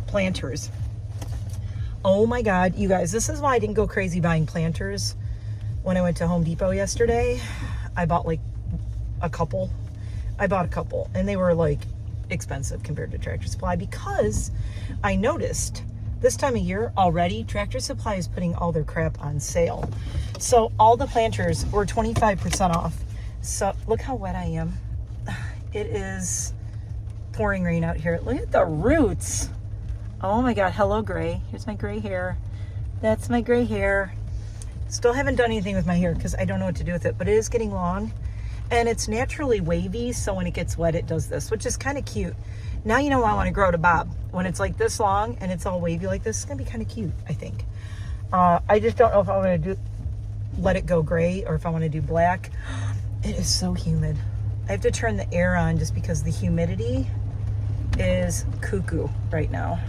planters. Oh my God, you guys, this is why I didn't go crazy buying planters when I went to Home Depot yesterday. I bought like a couple. And they were like expensive compared to Tractor Supply because I noticed this time of year already, Tractor Supply is putting all their crap on sale. So all the planters were 25% off. So look how wet I am. It is pouring rain out here. Look at the roots. Oh my God, hello gray. Here's my gray hair. That's my gray hair. Still haven't done anything with my hair because I don't know what to do with it, but it is getting long and it's naturally wavy. So when it gets wet, it does this, which is kind of cute. Now you know I want to grow to bob. When it's like this long and it's all wavy like this, it's going to be kind of cute, I think. I just don't know if I want to let it go gray or if I want to do black. It is so humid. I have to turn the air on just because the humidity is cuckoo right now.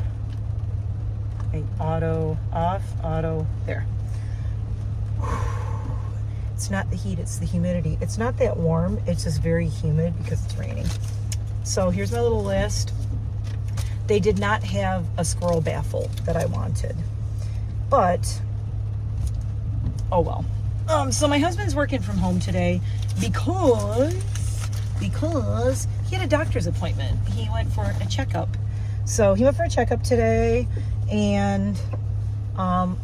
Okay, auto off, auto there. It's not the heat, it's the humidity. It's not that warm, it's just very humid because it's raining. So here's my little list. They did not have a squirrel baffle that I wanted, but oh well. So my husband's working from home today because he had a doctor's appointment. He went for a checkup. So he went for a checkup today, and oh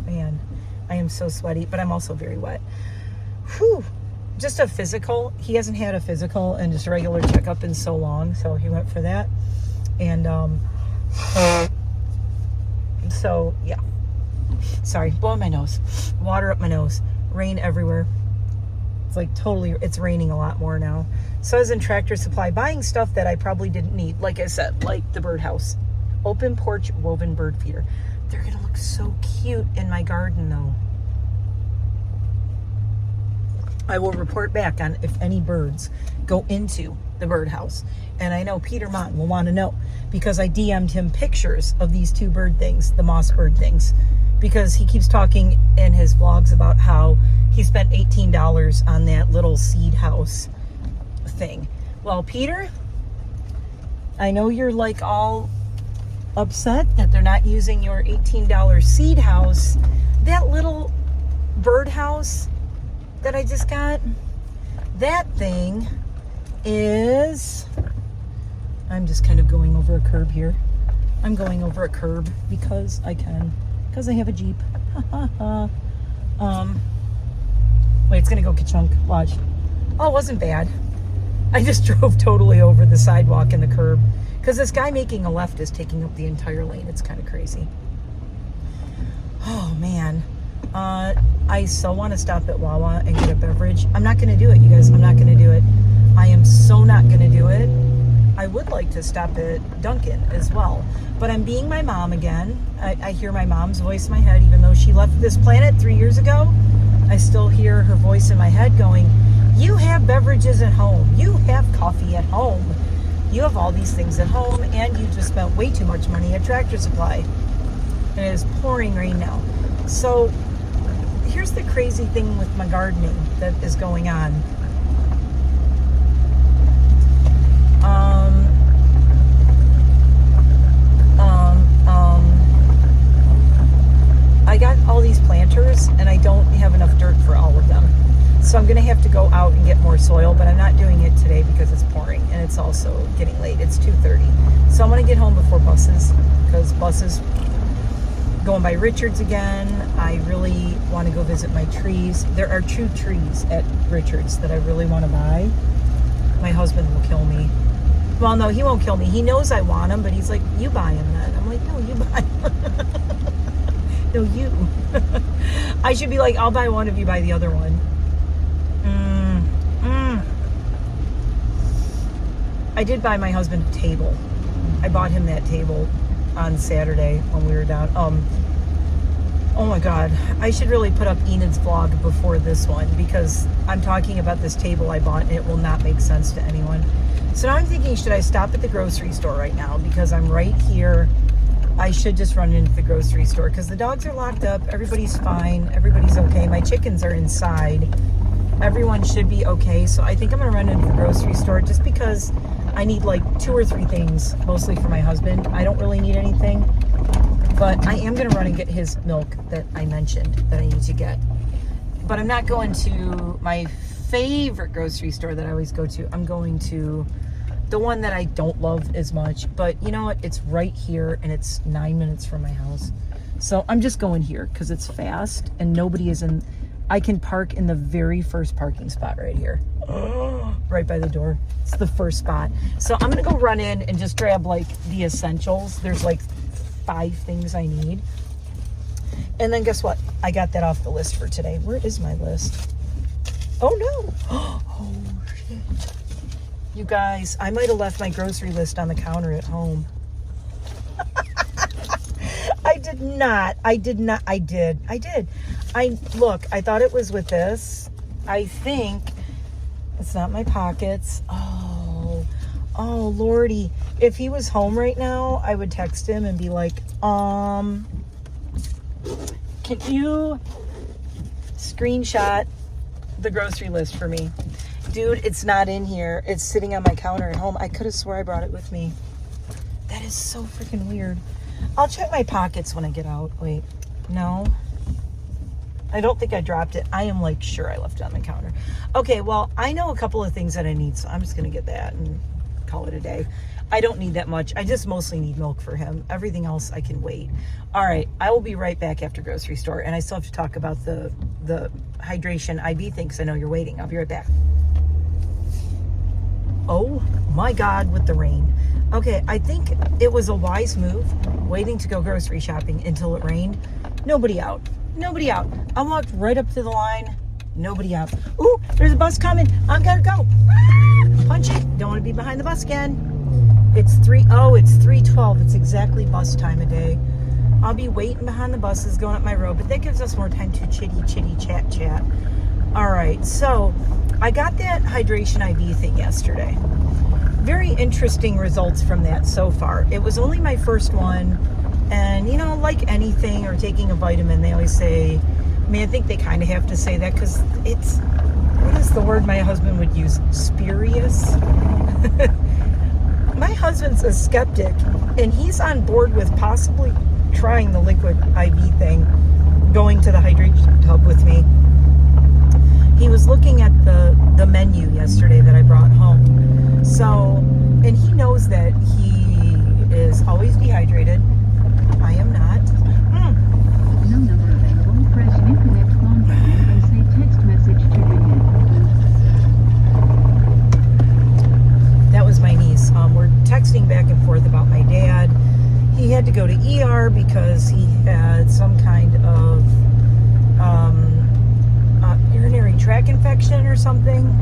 man, I am so sweaty, but I'm also very wet. Whew. Just a physical. He hasn't had a physical and just a regular checkup in so long, so he went for that. And so yeah. Sorry, blowing my nose. Water up my nose. Rain everywhere. It's like totally, it's raining a lot more now. So I was in Tractor Supply buying stuff that I probably didn't need. Like I said, like the birdhouse. Open porch woven bird feeder. They're gonna look so cute in my garden though. I will report back on if any birds go into the birdhouse. And I know Peter Mott will want to know because I DM'd him pictures of these two bird things, the moss bird things, because he keeps talking in his vlogs about how he spent $18 on that little seed house thing. Well, Peter, I know you're like all upset that they're not using your $18 seed house. That little birdhouse that I just got, that thing is, I'm just kind of going over a curb here. I'm going over a curb because I can, because I have a Jeep. Wait, it's gonna go ka-chunk, watch. Oh, it wasn't bad. I just drove totally over the sidewalk and the curb because this guy making a left is taking up the entire lane. It's kind of crazy. Oh man. I so want to stop at Wawa and get a beverage. I'm not going to do it, you guys. I'm not going to do it. I am so not going to do it. I would like to stop at Dunkin' as well. But I'm being my mom again. I hear my mom's voice in my head, even though she left this planet 3 years ago. I still hear her voice in my head going, you have beverages at home. You have coffee at home. You have all these things at home, and you just spent way too much money at Tractor Supply. And it is pouring rain now. So here's the crazy thing with my gardening that is going on. I got all these planters and I don't have enough dirt for all of them. So I'm going to have to go out and get more soil, but I'm not doing it today because it's pouring and it's also getting late. It's 2:30. So I'm going to get home before buses because buses going by Richards again. I really want to go visit my trees. There are 2 trees at Richards that I really want to buy. My husband will kill me. Well, no, he won't kill me. He knows I want them, but he's like, you buy them then. I'm like, no, you buy them. No, you. I should be like, I'll buy one if you buy the other one. I did buy my husband a table. I bought him that table on Saturday when we were down. Oh my God. I should really put up Enid's vlog before this one because I'm talking about this table I bought and it will not make sense to anyone. So now I'm thinking, should I stop at the grocery store right now? Because I'm right here. I should just run into the grocery store because the dogs are locked up. Everybody's fine. Everybody's okay. My chickens are inside. Everyone should be okay. So I think I'm going to run into the grocery store just because I need like 2 or 3 things, mostly for my husband. I don't really need anything, but I am going to run and get his milk that I mentioned that I need to get. But I'm not going to my favorite grocery store that I always go to. I'm going to the one that I don't love as much, but you know what? It's right here and it's 9 minutes from my house. So I'm just going here because it's fast and nobody is in. I can park in the very first parking spot right here. Right by the door. It's the first spot. So I'm going to go run in and just grab like the essentials. There's like 5 things I need. And then guess what? I got that off the list for today. Where is my list? Oh no. Oh shit. You guys, I might have left my grocery list on the counter at home. I did not. I did. Look, I thought it was with this. I think it's not my pockets. Oh, Lordy. If he was home right now, I would text him and be like, can you screenshot the grocery list for me? Dude, it's not in here. It's sitting on my counter at home. I could have swore I brought it with me. That is so freaking weird. I'll check my pockets when I get out. Wait, no. I don't think I dropped it. I am like sure I left it on the counter. Okay, well, I know a couple of things that I need, so I'm just going to get that and call it a day. I don't need that much. I just mostly need milk for him. Everything else I can wait. All right, I will be right back after grocery store, and I still have to talk about the hydration IB thing because I know you're waiting. I'll be right back. Oh my God, with the rain. Okay, I think it was a wise move waiting to go grocery shopping until it rained. Nobody out. I walked right up to the line. Nobody out. Ooh, there's a bus coming. I'm gonna go. Punch it. Don't want to be behind the bus again. It's 3:12. It's exactly bus time of day. I'll be waiting behind the buses going up my road, but that gives us more time to chitty chat. All right, so I got that hydration IV thing yesterday. Very interesting results from that so far. It was only my first one, and you know, like anything or taking a vitamin, they always say, I mean, I think they kind of have to say that because it's, what is the word my husband would use? Spurious? My husband's a skeptic, and he's on board with possibly trying the liquid IV thing, going to the hydration tub with me. He was looking at the menu yesterday that I brought home. So, and he knows that he is always dehydrated. I am not. No number available. Press new connect phone button and say text message to begin. That was my niece. We're texting back and forth about my dad. He had to go to ER because he had some kind of urinary tract infection or something.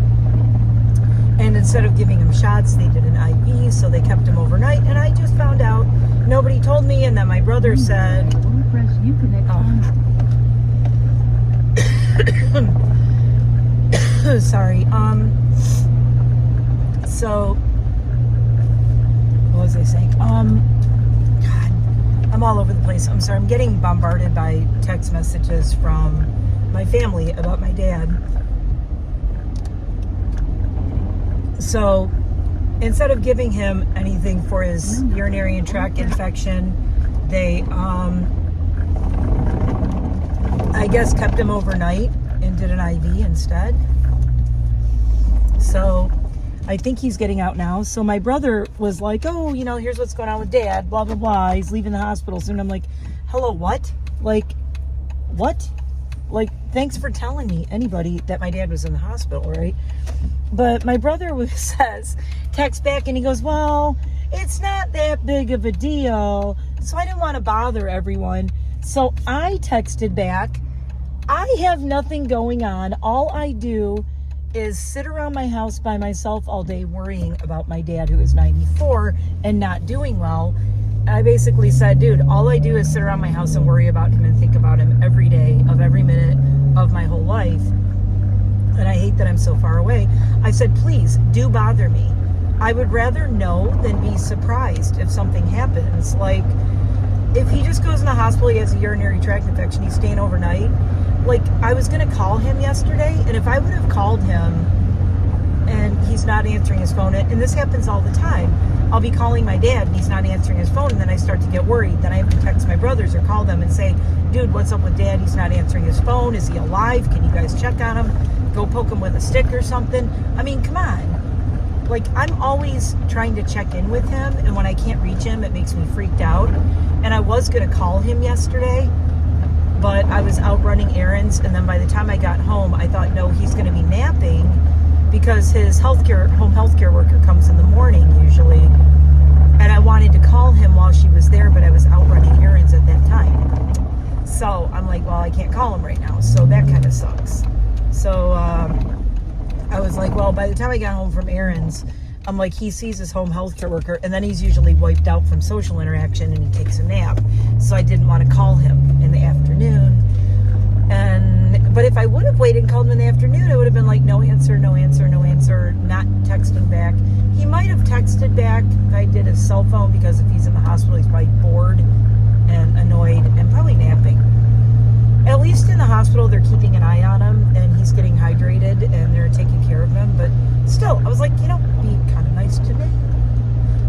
And instead of giving him shots, they did an IV, so they kept him overnight. And I just found out, nobody told me, and then my brother said, Press new connect phone button. sorry. So, what was I saying? God, I'm all over the place. I'm sorry. I'm getting bombarded by text messages from my family about my dad. So, instead of giving him anything for his urinary tract infection, they, I guess, kept him overnight and did an IV instead. So, I think he's getting out now. So my brother was like, oh, you know, here's what's going on with dad, blah, blah, blah. He's leaving the hospital soon. I'm like, hello, what? Like, what? Like, thanks for telling me, anybody, that my dad was in the hospital, right? But my brother says, texts back and he goes, well, it's not that big of a deal. So I didn't want to bother everyone. So I texted back, I have nothing going on. All I do is sit around my house by myself all day worrying about my dad who is 94 and not doing well. I basically said, dude, all I do is sit around my house and worry about him and think about him every day of every minute of my whole life. And I hate that I'm so far away. I said, please do bother me. I would rather know than be surprised if something happens. Like, if he just goes in the hospital, he has a urinary tract infection, he's staying overnight. Like, I was going to call him yesterday, and if I would have called him and he's not answering his phone, and this happens all the time, I'll be calling my dad and he's not answering his phone, and then I start to get worried. Then I have to text my brothers or call them and say, dude, what's up with dad? He's not answering his phone. Is he alive? Can you guys check on him? Go poke him with a stick or something. I mean, come on. Like, I'm always trying to check in with him, and when I can't reach him, it makes me freaked out. And I was going to call him yesterday, but I was out running errands, and then by the time I got home, I thought, no, he's going to be napping because his home healthcare worker comes in the morning usually, and I wanted to call him while she was there, but I was out running errands at that time. So I'm like, well, I can't call him right now, so that kind of sucks. So I was like, well, by the time I got home from errands, I'm like, he sees his home healthcare worker, and then he's usually wiped out from social interaction, and he takes a nap. So I didn't want to call him in the afternoon. But if I would have waited and called him in the afternoon, it would have been like, no answer, no answer, no answer, not texting back. He might have texted back if I did his cell phone, because if he's in the hospital, he's probably bored and annoyed and probably napping. At least in the hospital, they're keeping an eye on him, and he's getting hydrated, and they're taking care of him. But still, I was like, you know, be kind of nice to know.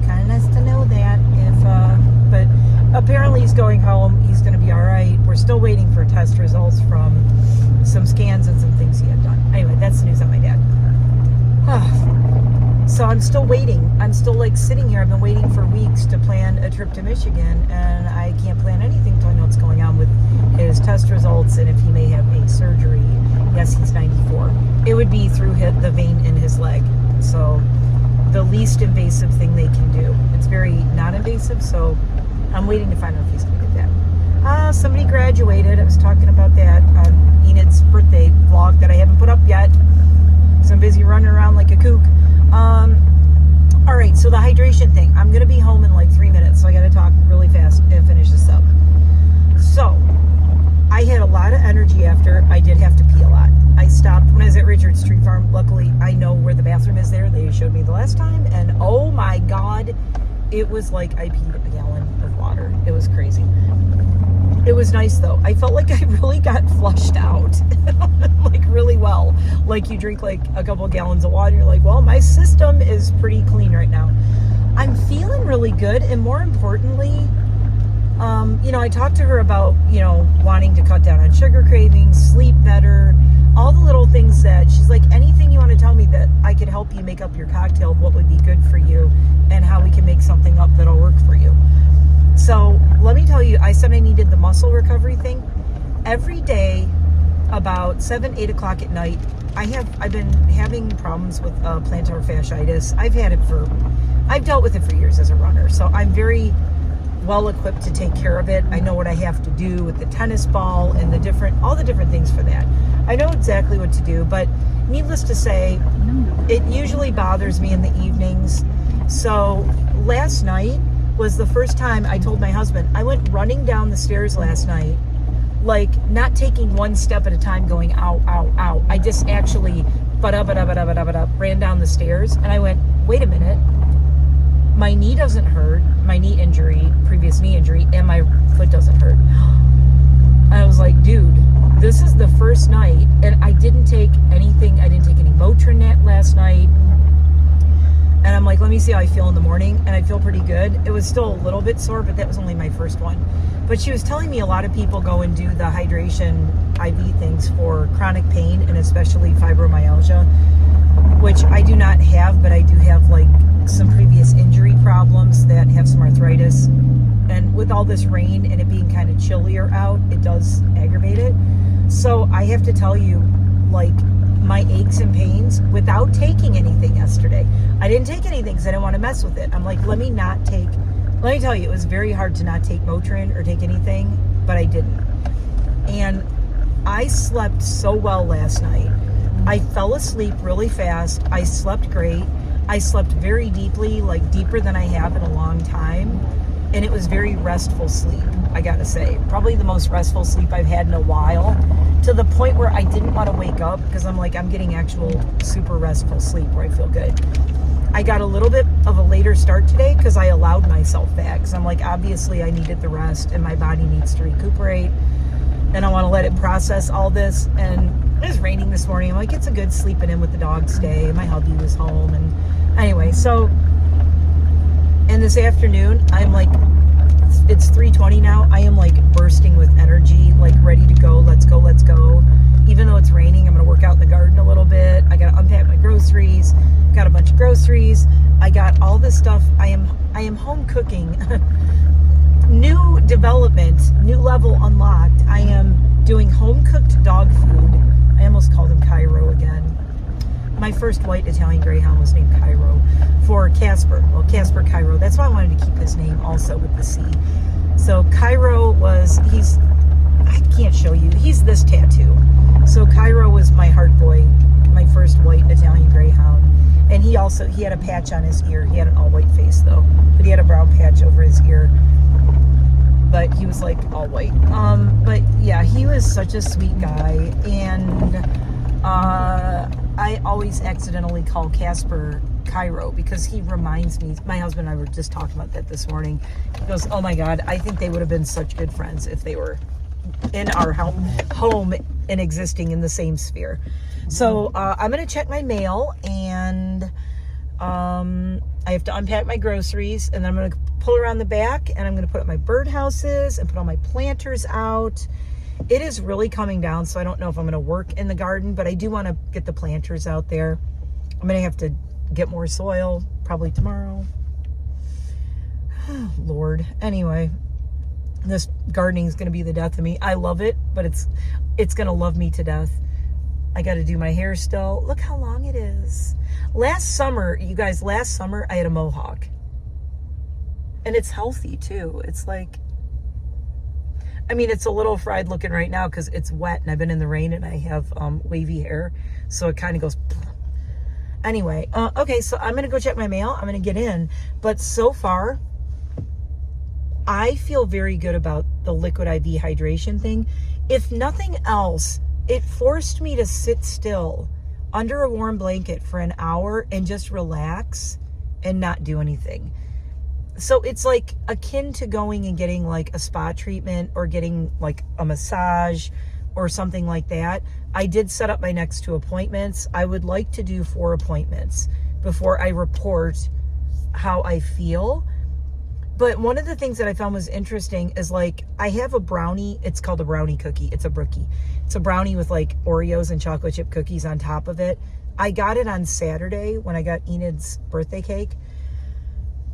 Kind of nice to know that. But apparently he's going home. He's going to be all right. We're still waiting for test results from some scans and some things he had done. Anyway, that's the news on my dad. So I'm still waiting. I'm still like sitting here. I've been waiting for weeks to plan a trip to Michigan, and I can't plan anything until I know what's going on with his test results and if he may have a surgery. Yes, he's 94. It would be through the vein in his leg. So the least invasive thing they can do. It's very non-invasive, so I'm waiting to find out if he's going to get that. Somebody graduated. I was talking about that on Enid's birthday vlog that I haven't put up yet, so I'm busy running around like a kook. All right, so the hydration thing. I'm going to be home in like 3 minutes, so I got to talk really fast and finish this up. So I had a lot of energy after. I did have to pee a lot. I stopped when I was at Richard's Tree Farm. Luckily, I know where the bathroom is there. They showed me the last time, and oh my God, it was like I peed a gallon of water. It was crazy. It was nice though. I felt like I really got flushed out, like really well. Like you drink like a couple of gallons of water, you're like, well, my system is pretty clean right now. I'm feeling really good, and more importantly, I talked to her about, wanting to cut down on sugar cravings, sleep better, all the little things that she's like, anything you want to tell me that I could help you make up your cocktail of what would be good for you and how we can make something up that'll work for you. So let me tell you, I said I needed the muscle recovery thing. Every day about 7, 8 o'clock at night, I've been having problems with plantar fasciitis. I've dealt with it for years as a runner, so I'm very well equipped to take care of it. I know what I have to do with the tennis ball and all the different things for that. I know exactly what to do, but needless to say, it usually bothers me in the evenings. So last night was the first time I told my husband, I went running down the stairs last night, like not taking one step at a time going, ow, ow, ow. I just actually ran down the stairs, and I went, wait a minute. My knee doesn't hurt, previous knee injury, and my foot doesn't hurt. And I was like, dude, this is the first night, and I didn't take anything. I didn't take any Motrin last night. And I'm like, let me see how I feel in the morning, and I feel pretty good. It was still a little bit sore, but that was only my first one. But she was telling me a lot of people go and do the hydration IV things for chronic pain, and especially fibromyalgia, which I do not have, but I do have like some previous injury problems that have some arthritis, and with all this rain and it being kind of chillier out, it does aggravate it. So I have to tell you, like, my aches and pains without taking anything yesterday. I didn't take anything because I didn't want to mess with it. I'm like, let me not take Let me tell you, it was very hard to not take Motrin or take anything, but I didn't. And I slept so well last night. I fell asleep really fast. I slept great. I slept very deeply, like deeper than I have in a long time. And it was very restful sleep, I gotta say. Probably the most restful sleep I've had in a while, to the point where I didn't want to wake up because I'm like, I'm getting actual super restful sleep where I feel good. I got a little bit of a later start today because I allowed myself that. Because I'm like, obviously I needed the rest and my body needs to recuperate. And I want to let it process all this. And it was raining this morning. I'm like, it's a good sleeping in with the dogs day. My hubby was home. And anyway, so, and this afternoon, I'm like, it's 3:20 now. I am like bursting with energy, like ready to go. Let's go, let's go. Even though it's raining, I'm going to work out in the garden a little bit. I got to unpack my groceries. Got a bunch of groceries. I got all this stuff. I am home cooking. New development, new level unlocked. I am doing home cooked dog food. I almost called him Cairo again. My first white Italian Greyhound was named Cairo for Casper. Well, Casper Cairo. That's why I wanted to keep his name also with the C. So Cairo I can't show you. He's this tattoo. So Cairo was my heart boy, my first white Italian Greyhound. And he had a patch on his ear. He had an all white face though, but he had a brown patch over his ear. But he was like all white. But yeah, he was such a sweet guy. And I always accidentally call Casper Cairo because he reminds me, my husband and I were just talking about that this morning. He goes, oh my God, I think they would have been such good friends if they were in our home and existing in the same sphere. So I'm going to check my mail, and I have to unpack my groceries, and then I'm going to pull around the back, and I'm going to put up my birdhouses and put all my planters out. It is really coming down, so I don't know if I'm going to work in the garden, but I do want to get the planters out there. I'm going to have to get more soil probably tomorrow. Lord. Anyway, this gardening is going to be the death of me. I love it, but it's going to love me to death. I got to do my hair still. Look how long it is. Last summer, you guys, I had a mohawk. And it's healthy too. It's like, I mean, it's a little fried looking right now because it's wet and I've been in the rain and I have wavy hair. So it kind of goes. Anyway, okay, so I'm going to go check my mail. I'm going to get in. But so far, I feel very good about the liquid IV hydration thing. If nothing else, it forced me to sit still under a warm blanket for an hour and just relax and not do anything. So it's like akin to going and getting like a spa treatment or getting like a massage or something like that. I did set up my next 2 appointments. I would like to do 4 appointments before I report how I feel. But one of the things that I found was interesting is like, I have a brownie. It's called a brownie cookie. It's a brookie. It's a brownie with like Oreos and chocolate chip cookies on top of it. I got it on Saturday when I got Enid's birthday cake.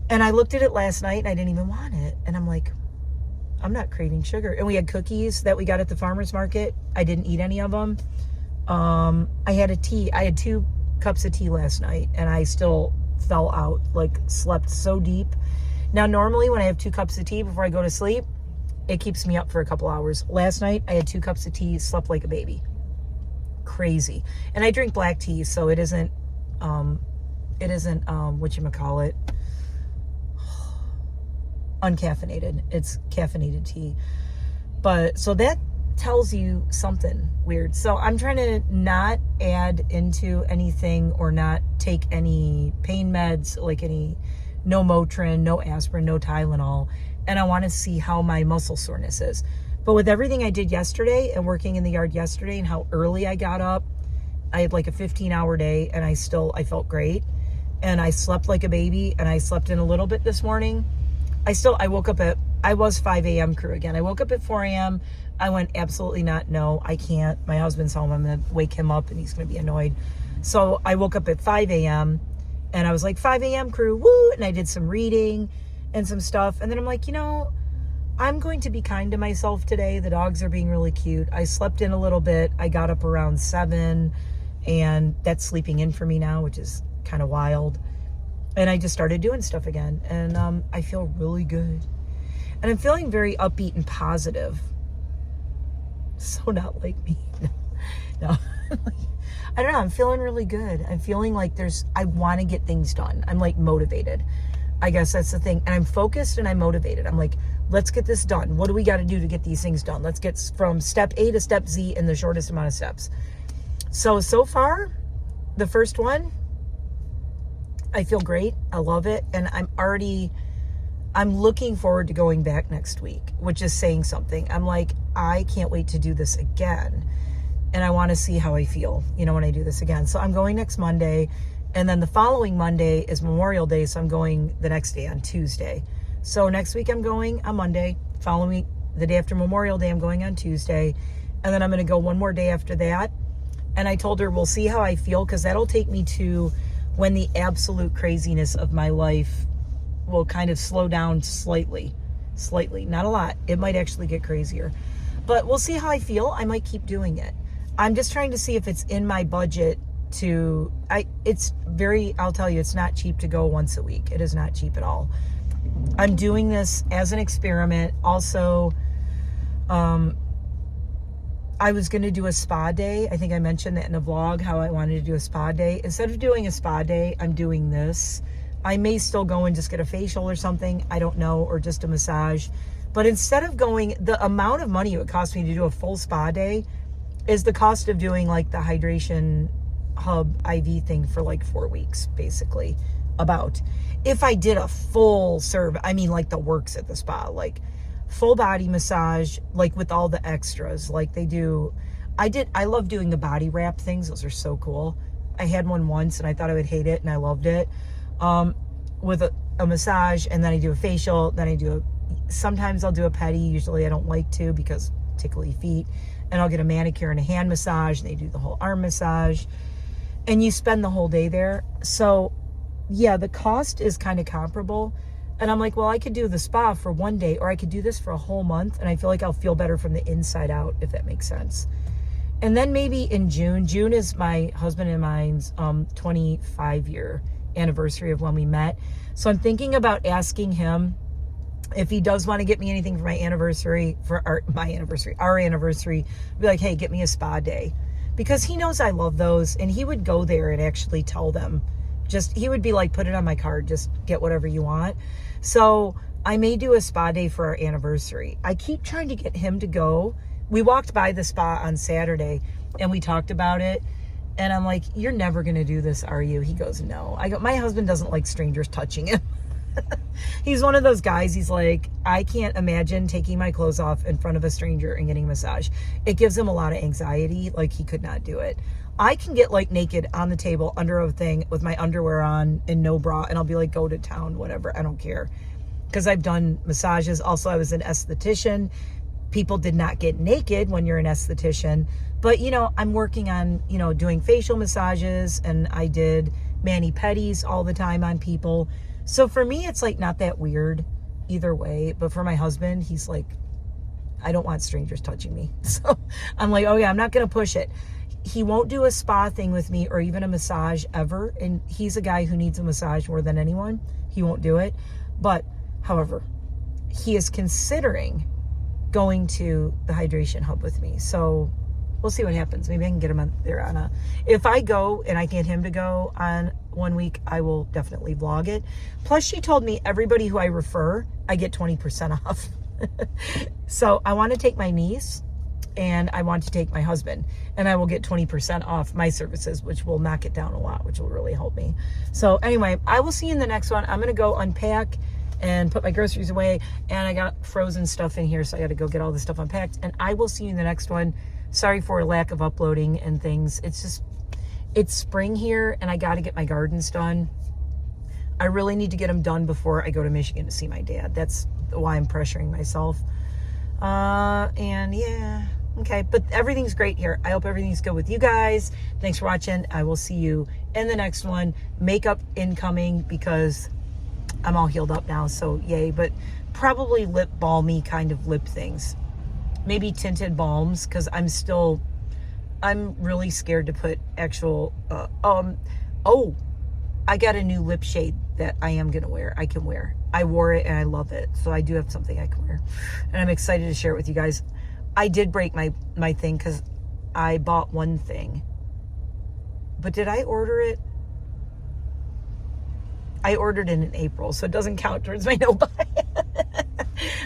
And I looked at it last night and I didn't even want it. And I'm like, I'm not craving sugar. And we had cookies that we got at the farmer's market. I didn't eat any of them. I had a tea. I had 2 cups of tea last night and I still fell out, like slept so deep. Now, normally when I have 2 cups of tea before I go to sleep, it keeps me up for a couple hours. Last night, I had 2 cups of tea, slept like a baby. Crazy. And I drink black tea, so it isn't whatchamacallit, uncaffeinated. It's caffeinated tea. But, so that tells you something weird. So I'm trying to not add into anything or not take any pain meds, like no Motrin, no aspirin, no Tylenol. And I want to see how my muscle soreness is. But with everything I did yesterday and working in the yard yesterday and how early I got up, I had like a 15-hour day and I felt great. And I slept like a baby and I slept in a little bit this morning. I woke up I was 5 a.m. crew again. I woke up at 4 a.m. I went, absolutely not. No, I can't. My husband's home. I'm going to wake him up and he's going to be annoyed. So I woke up at 5 a.m. and I was like, 5 a.m. crew, woo. And I did some reading and some stuff. And then I'm like, I'm going to be kind to myself today. The dogs are being really cute. I slept in a little bit. I got up around 7 and that's sleeping in for me now, which is kind of wild. And I just started doing stuff again. And I feel really good. And I'm feeling very upbeat and positive. So not like me. No. I don't know. I'm feeling really good. I'm feeling like I want to get things done. I'm like motivated. I guess that's the thing. And I'm focused and I'm motivated. I'm like, let's get this done. What do we got to do to get these things done? Let's get from step A to step Z in the shortest amount of steps. So far, the first one, I feel great. I love it. And I'm looking forward to going back next week, which is saying something. I'm like, I can't wait to do this again. And I want to see how I feel, when I do this again. So I'm going next Monday. And then the following Monday is Memorial Day. So I'm going the next day on Tuesday. So next week I'm going on Monday. Following week, the day after Memorial Day, I'm going on Tuesday. And then I'm going to go one more day after that. And I told her, we'll see how I feel, because that'll take me to when the absolute craziness of my life will kind of slow down slightly, not a lot. It might actually get crazier, but we'll see how I feel. I might keep doing it. I'm just trying to see if it's in my budget I'll tell you, it's not cheap to go once a week. It is not cheap at all. I'm doing this as an experiment. Also, I was going to do a spa day. I think I mentioned that in a vlog, how I wanted to do a spa day. Instead of doing a spa day, I'm doing this. I may still go and just get a facial or something. I don't know, or just a massage. But instead of going, the amount of money it would cost me to do a full spa day is the cost of doing like the hydration hub IV thing for like 4 weeks, basically. About. If I did a full serve, I mean like the works at the spa, like full body massage, like with all the extras like they do. I love doing the body wrap things. Those are so cool. I had one once and I thought I would hate it, and I loved it. With a massage, and then I do a facial, then sometimes I'll do a pedi. Usually I don't like to, because tickly feet. And I'll get a manicure and a hand massage, and they do the whole arm massage, and you spend the whole day there. So yeah, the cost is kind of comparable. And I'm like, well, I could do the spa for one day, or I could do this for a whole month, and I feel like I'll feel better from the inside out, if that makes sense. And then maybe in June is my husband and mine's 25-year anniversary of when we met. So I'm thinking about asking him if he does want to get me anything for my anniversary, our anniversary, be like, hey, get me a spa day. Because he knows I love those, and he would go there and actually tell them. He would be like, put it on my card, just get whatever you want. So I may do a spa day for our anniversary. I keep trying to get him to go. We walked by the spa on Saturday and we talked about it. And I'm like, you're never going to do this, are you? He goes, no. My husband doesn't like strangers touching him. He's one of those guys. He's like, I can't imagine taking my clothes off in front of a stranger and getting a massage. It gives him a lot of anxiety. Like, he could not do it. I can get like naked on the table under a thing with my underwear on and no bra, and I'll be like, go to town, whatever. I don't care. Because I've done massages. Also, I was an esthetician. People did not get naked when you're an esthetician. But, I'm working on, doing facial massages, and I did mani-pedis all the time on people. So for me, it's like not that weird either way. But for my husband, he's like, I don't want strangers touching me. So I'm like, oh yeah, I'm not going to push it. He won't do a spa thing with me or even a massage ever. And he's a guy who needs a massage more than anyone. He won't do it. But, however, he is considering going to the hydration hub with me. So we'll see what happens. Maybe I can get him there if I go and I get him to go on 1 week, I will definitely vlog it. Plus, she told me everybody who I refer, I get 20% off. So I want to take my niece and I want to take my husband, and I will get 20% off my services, which will knock it down a lot, which will really help me. So anyway, I will see you in the next one. I'm going to go unpack and put my groceries away, and I got frozen stuff in here, so I got to go get all this stuff unpacked, and I will see you in the next one. Sorry for lack of uploading and things. It's spring here, and I got to get my gardens done. I really need to get them done before I go to Michigan to see my dad. That's why I'm pressuring myself. And yeah, okay, but everything's great here. I hope everything's good with you guys. Thanks for watching. I will see you in the next one. Makeup incoming, because I'm all healed up now, so yay. But probably lip balmy kind of lip things. Maybe tinted balms, because I'm really scared to put actual, I got a new lip shade that I am going to wear. I can wear. I wore it and I love it. So I do have something I can wear. And I'm excited to share it with you guys. I did break my thing because I bought one thing. But did I order it? I ordered it in April, so it doesn't count towards my no-buy.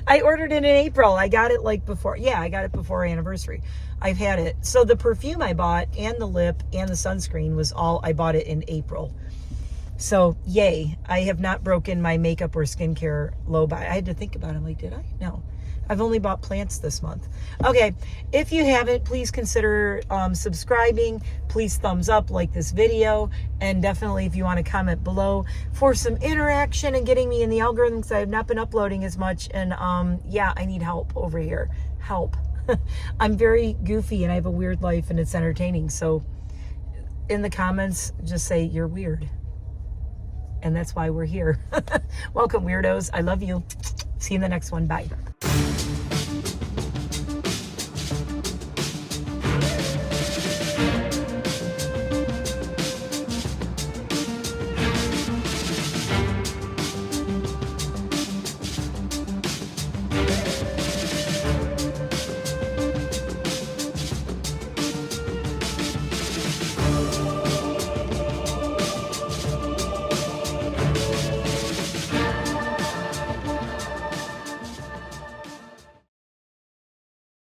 I ordered it in April. I got it like before. Yeah, I got it before our anniversary. I've had it. So the perfume I bought and the lip and the sunscreen was all, I bought it in April. So yay, I have not broken my makeup or skincare low buy. I had to think about it. I'm like, did I? No. I've only bought plants this month. Okay, if you haven't, please consider subscribing. Please thumbs up, like this video, and definitely if you want to comment below for some interaction and getting me in the algorithms. I have not been uploading as much, and yeah, I need help over here. Help. I'm very goofy and I have a weird life and it's entertaining. So in the comments, just say you're weird. And that's why we're here. Welcome, weirdos. I love you. See you in the next one. Bye.